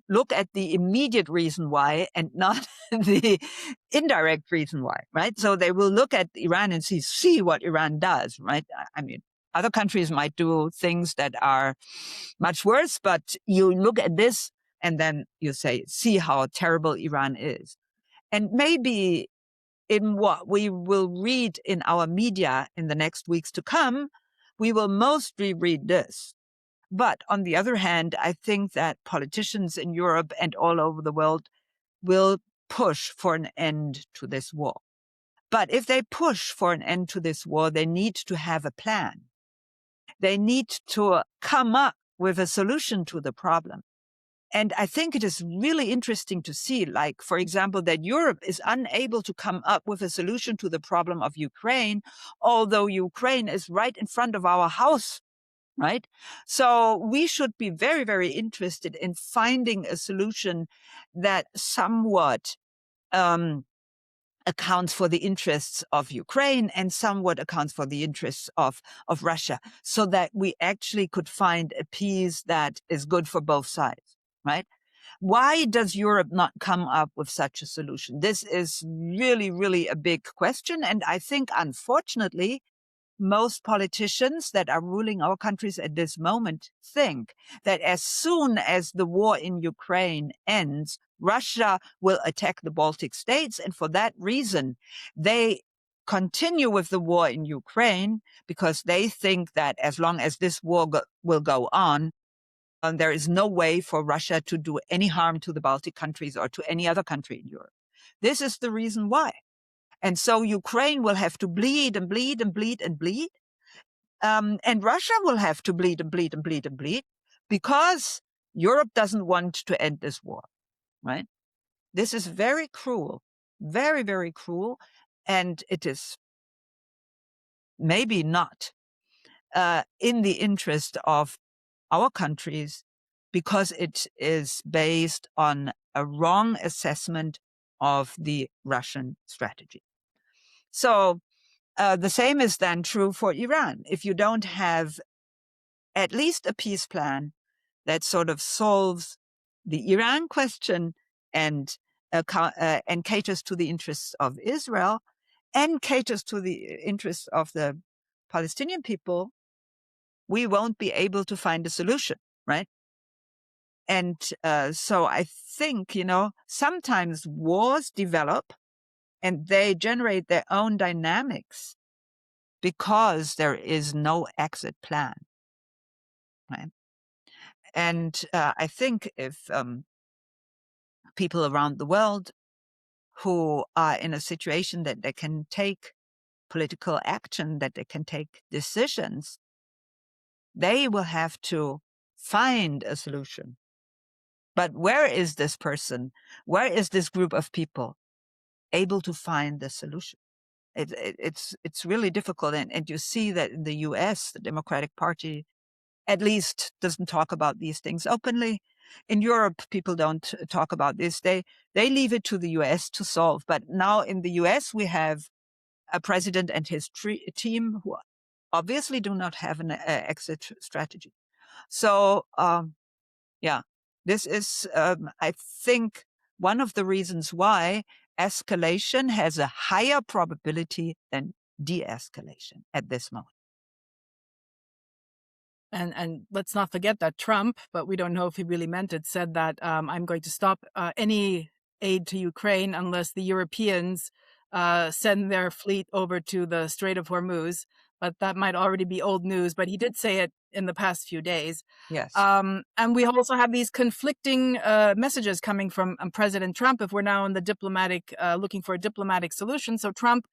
look at the immediate reason why and not the indirect reason why, right? So they will look at Iran and see what Iran does, right? I mean, other countries might do things that are much worse, but you look at this and then you say, see how terrible Iran is. And maybe in what we will read in our media in the next weeks to come, we will mostly read this. But on the other hand, I think that politicians in Europe and all over the world will push for an end to this war. But if they push for an end to this war, they need to have a plan. They need to come up with a solution to the problem. And I think it is really interesting to see, like, for example, that Europe is unable to come up with a solution to the problem of Ukraine, although Ukraine is right in front of our house, right? So we should be very, very interested in finding a solution that somewhat accounts for the interests of Ukraine and somewhat accounts for the interests of Russia, so that we actually could find a peace that is good for both sides, right? Why does Europe not come up with such a solution? This is really, really a big question. And I think, unfortunately, most politicians that are ruling our countries at this moment think that as soon as the war in Ukraine ends, Russia will attack the Baltic states. And for that reason, they continue with the war in Ukraine because they think that as long as this war will go on, there is no way for Russia to do any harm to the Baltic countries or to any other country in Europe. This is the reason why. And so Ukraine will have to bleed and bleed and bleed and bleed. And Russia will have to bleed and bleed and bleed and bleed because Europe doesn't want to end this war, right? This is very cruel, very, very cruel. And it is maybe not in the interest of our countries because it is based on a wrong assessment of the Russian strategy. So the same is then true for Iran. If you don't have at least a peace plan that sort of solves the Iran question and caters to the interests of Israel and caters to the interests of the Palestinian people, we won't be able to find a solution, right? And so I think, sometimes wars develop and they generate their own dynamics because there is no exit plan, right? And I think if people around the world who are in a situation that they can take political action, that they can take decisions, they will have to find a solution. But where is this person? Where is this group of people able to find the solution? It's really difficult. And you see that in the US, the Democratic Party at least doesn't talk about these things openly. In Europe, people don't talk about this. They leave it to the US to solve. But now in the US, we have a president and his team who obviously do not have an exit strategy. So, yeah, this is, I think, one of the reasons why escalation has a higher probability than de-escalation at this moment. And let's not forget that Trump, but we don't know if he really meant it, said that I'm going to stop any aid to Ukraine unless the Europeans send their fleet over to the Strait of Hormuz. But that might already be old news. But he did say it in the past few days. Yes. And we also have these conflicting messages coming from President Trump. If we're now in the diplomatic, looking for a diplomatic solution, so Trump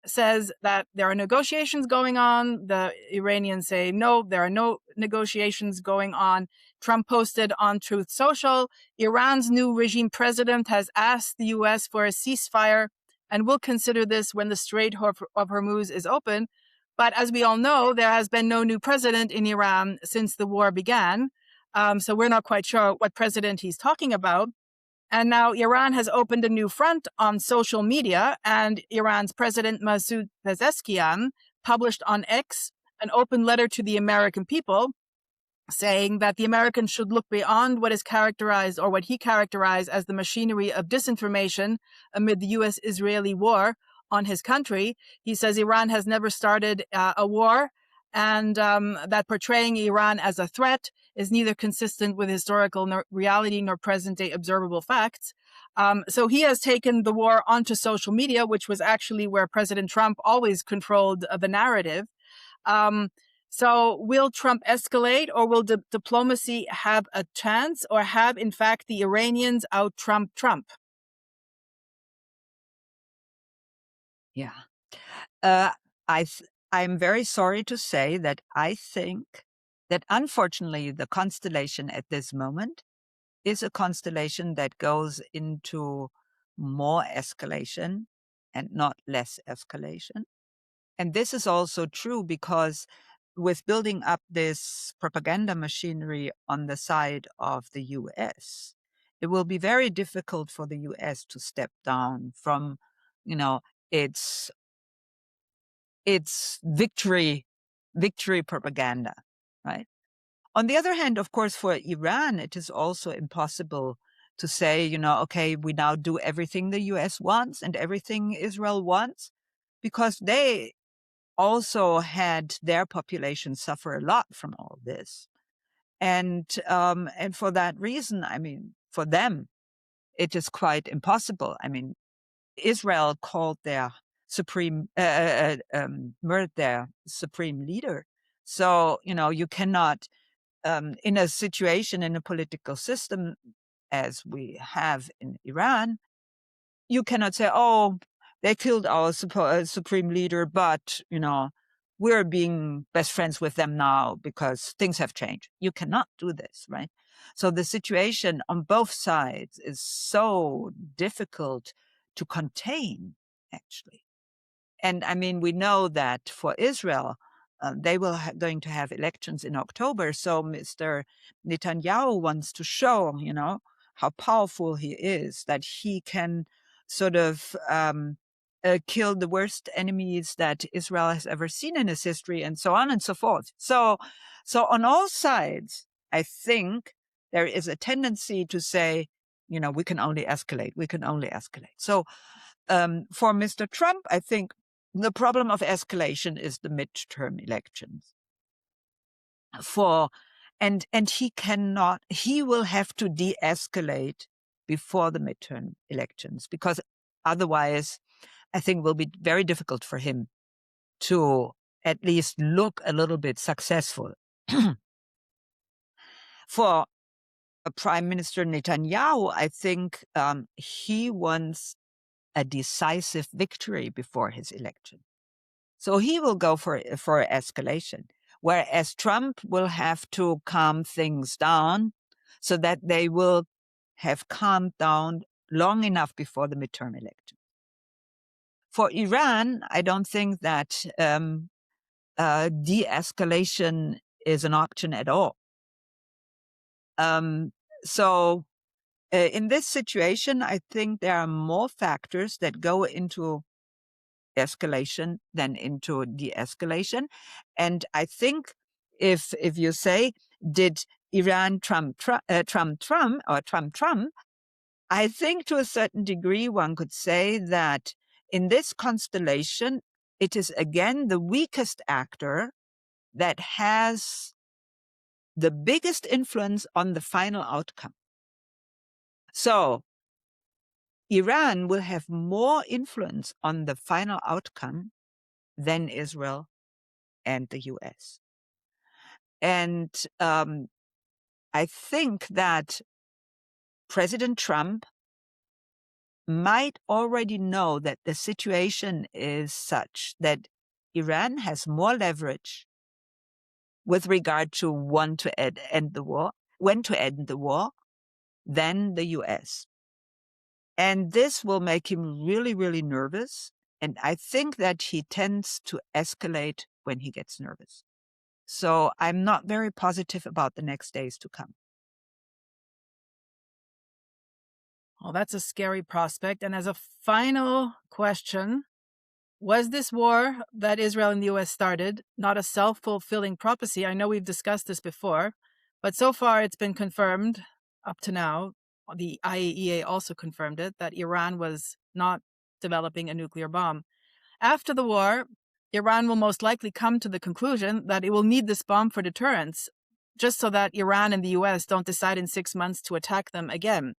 says that there are negotiations going on. The Iranians say, no, there are no negotiations going on. Trump posted on Truth Social, Iran's new regime president has asked the U.S. for a ceasefire and will consider this when the Strait of Hormuz is open. But as we all know, there has been no new president in Iran since the war began. So we're not quite sure what president he's talking about. And now Iran has opened a new front on social media, and Iran's President Masoud Pezeshkian published on X an open letter to the American people saying that the Americans should look beyond what is characterized or what he characterized as the machinery of disinformation amid the U.S.-Israeli war on his country. He says Iran has never started a war, and that portraying Iran as a threat is neither consistent with historical reality nor present-day observable facts. So he has taken the war onto social media, which was actually where President Trump always controlled the narrative. So will Trump escalate, or will diplomacy have a chance, or have, in fact, the Iranians out-Trump Trump? Yeah. I'm very sorry to say that I think that unfortunately the constellation at this moment is a constellation that goes into more escalation and not less escalation. And this is also true because with building up this propaganda machinery on the side of the US, it will be very difficult for the US to step down from, its victory propaganda, right? On the other hand, of course, for Iran, it is also impossible to say, okay, we now do everything the US wants and everything Israel wants, because they also had their population suffer a lot from all this. And for that reason, for them, it is quite impossible. Israel called their murdered their supreme leader. So, you cannot in a situation, in a political system as we have in Iran, you cannot say, oh, they killed our supreme leader, but, we're being best friends with them now because things have changed. You cannot do this, right? So the situation on both sides is so difficult to contain, actually. And I mean, we know that for Israel, they will going to have elections in October. So Mr. Netanyahu wants to show, how powerful he is, that he can sort of kill the worst enemies that Israel has ever seen in its history, and so on and so forth. So on all sides, I think there is a tendency to say, we can only escalate. We can only escalate. So for Mr. Trump, I think the problem of escalation is the midterm elections. And he will have to de-escalate before the midterm elections, because otherwise I think it will be very difficult for him to at least look a little bit successful. For Prime Minister Netanyahu, I think he wants a decisive victory before his election. So he will go for escalation, whereas Trump will have to calm things down so that they will have calmed down long enough before the midterm election. For Iran, I don't think that de-escalation is an option at all. So in this situation, I think there are more factors that go into escalation than into de-escalation. And I think if you say, did Iran Trump, I think to a certain degree one could say that in this constellation, it is again the weakest actor that has the biggest influence on the final outcome. So Iran will have more influence on the final outcome than Israel and the US. And I think that President Trump might already know that the situation is such that Iran has more leverage with regard to when to end the war than the US. And this will make him really, really nervous. And I think that he tends to escalate when he gets nervous. So I'm not very positive about the next days to come. Well, that's a scary prospect. And as a final question, was this war that Israel and the U.S. started not a self-fulfilling prophecy? I know we've discussed this before, but so far it's been confirmed up to now. The IAEA also confirmed it, that Iran was not developing a nuclear bomb. After the war, Iran will most likely come to the conclusion that it will need this bomb for deterrence, just so that Iran and the U.S. don't decide in 6 months to attack them again.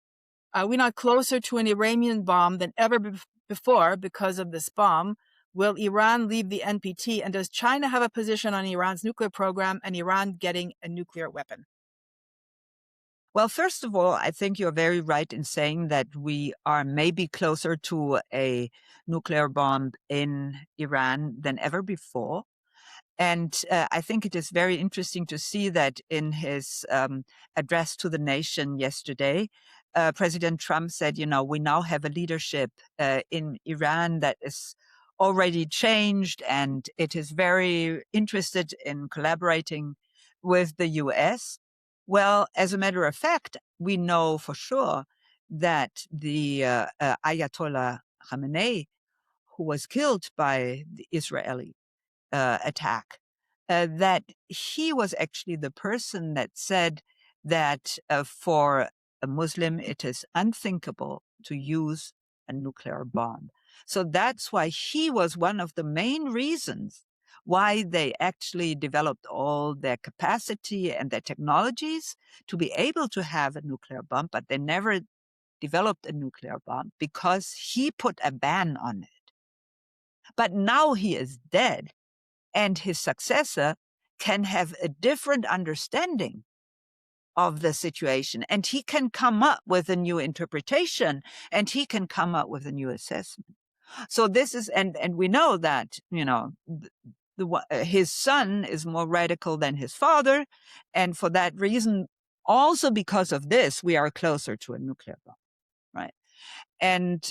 Are we not closer to an Iranian bomb than ever before because of this bomb? Will Iran leave the NPT? And does China have a position on Iran's nuclear program and Iran getting a nuclear weapon? Well, first of all, I think you're very right in saying that we are maybe closer to a nuclear bomb in Iran than ever before. And I think it is very interesting to see that in his address to the nation yesterday, President Trump said, we now have a leadership in Iran that is already changed, and it is very interested in collaborating with the US. Well, as a matter of fact, we know for sure that the Ayatollah Khamenei, who was killed by the Israeli attack, that he was actually the person that said that for a Muslim, it is unthinkable to use a nuclear bomb. So that's why he was one of the main reasons why they actually developed all their capacity and their technologies to be able to have a nuclear bomb, but they never developed a nuclear bomb because he put a ban on it. But now he is dead, and his successor can have a different understanding of the situation, and he can come up with a new interpretation, and he can come up with a new assessment. So this is, and we know that, his son is more radical than his father, and for that reason, also because of this, we are closer to a nuclear bomb, right? And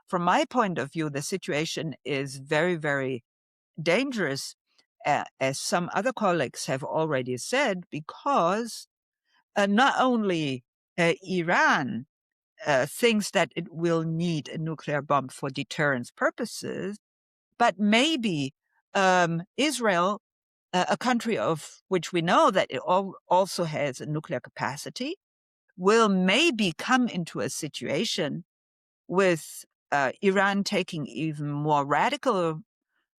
from my point of view, the situation is very, very dangerous, as some other colleagues have already said, because not only Iran thinks that it will need a nuclear bomb for deterrence purposes, but maybe Israel, a country of which we know that it also has a nuclear capacity, will maybe come into a situation with Iran taking even more radical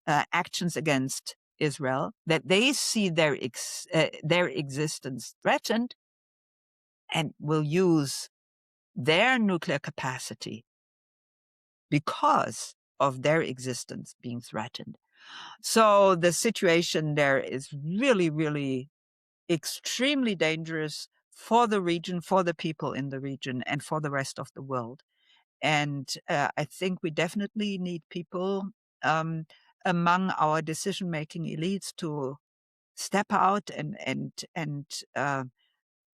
actions against Israel, that they see their existence threatened, and will use their nuclear capacity because of their existence being threatened. So the situation there is really, really extremely dangerous for the region, for the people in the region, and for the rest of the world. And I think we definitely need people among our decision-making elites to step out and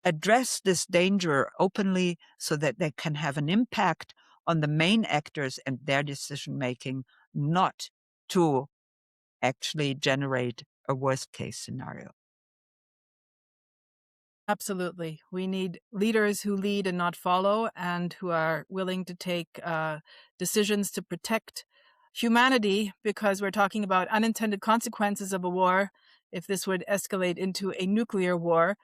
address this danger openly, so that they can have an impact on the main actors and their decision-making, not to actually generate a worst-case scenario. Absolutely. We need leaders who lead and not follow, and who are willing to take decisions to protect humanity, because we're talking about unintended consequences of a war if this would escalate into a nuclear war.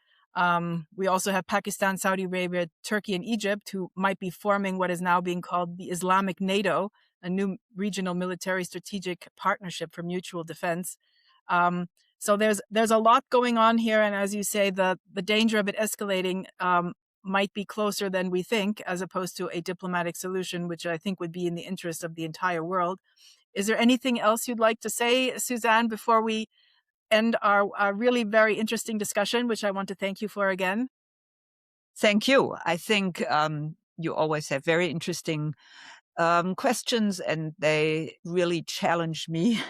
We also have Pakistan, Saudi Arabia, Turkey, and Egypt, who might be forming what is now being called the Islamic NATO, a new regional military strategic partnership for mutual defense. So there's a lot going on here, and as you say, the danger of it escalating might be closer than we think, as opposed to a diplomatic solution, which I think would be in the interest of the entire world. Is there anything else you'd like to say, Suzanne, before we end our really very interesting discussion, which I want to thank you for again? Thank you. I think you always have very interesting questions, and they really challenge me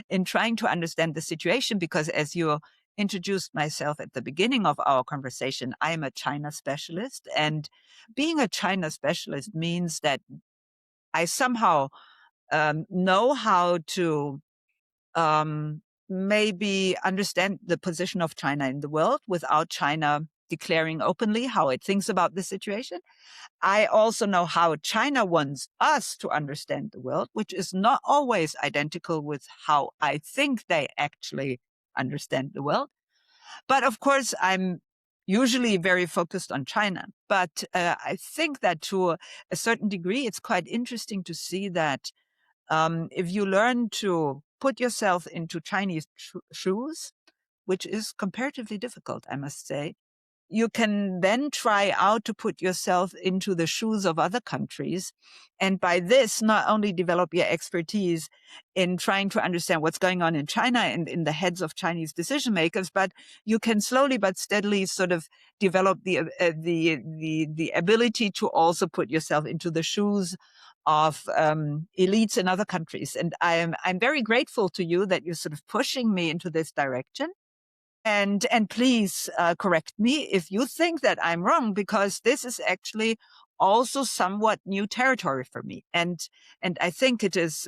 in trying to understand the situation, because as you introduced myself at the beginning of our conversation, I am a China specialist, and being a China specialist means that I somehow know how to maybe understand the position of China in the world without China declaring openly how it thinks about the situation. I also know how China wants us to understand the world, which is not always identical with how I think they actually understand the world. But of course, I'm usually very focused on China. But I think that to a certain degree, it's quite interesting to see that if you learn to put yourself into Chinese shoes, which is comparatively difficult, I must say, you can then try out to put yourself into the shoes of other countries. And by this, not only develop your expertise in trying to understand what's going on in China and in the heads of Chinese decision makers, but you can slowly but steadily sort of develop the ability to also put yourself into the shoes of elites in other countries. And I'm very grateful to you that you're sort of pushing me into this direction. And please correct me if you think that I'm wrong, because this is actually also somewhat new territory for me. And I think it is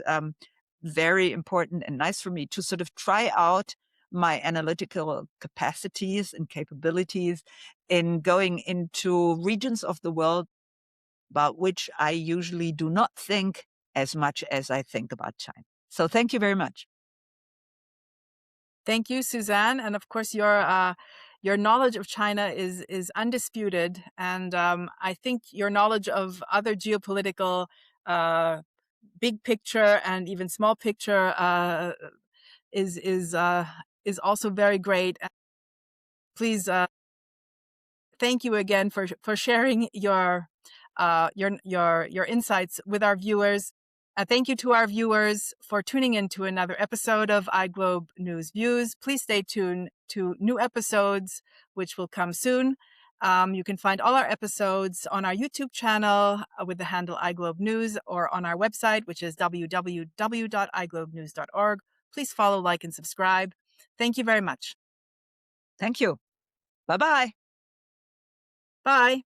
very important and nice for me to sort of try out my analytical capacities and capabilities in going into regions of the world about which I usually do not think as much as I think about China. So thank you very much. Thank you, Suzanne. And of course, your knowledge of China is undisputed. And I think your knowledge of other geopolitical big picture and even small picture is also very great. Please, thank you again for sharing your insights with our viewers. Thank you to our viewers for tuning in to another episode of iGlobenews Views. Please stay tuned to new episodes, which will come soon. You can find all our episodes on our YouTube channel with the handle iGlobeNews, or on our website, which is www.iglobenews.org. Please follow, like, and subscribe. Thank you very much. Thank you. Bye-bye. Bye.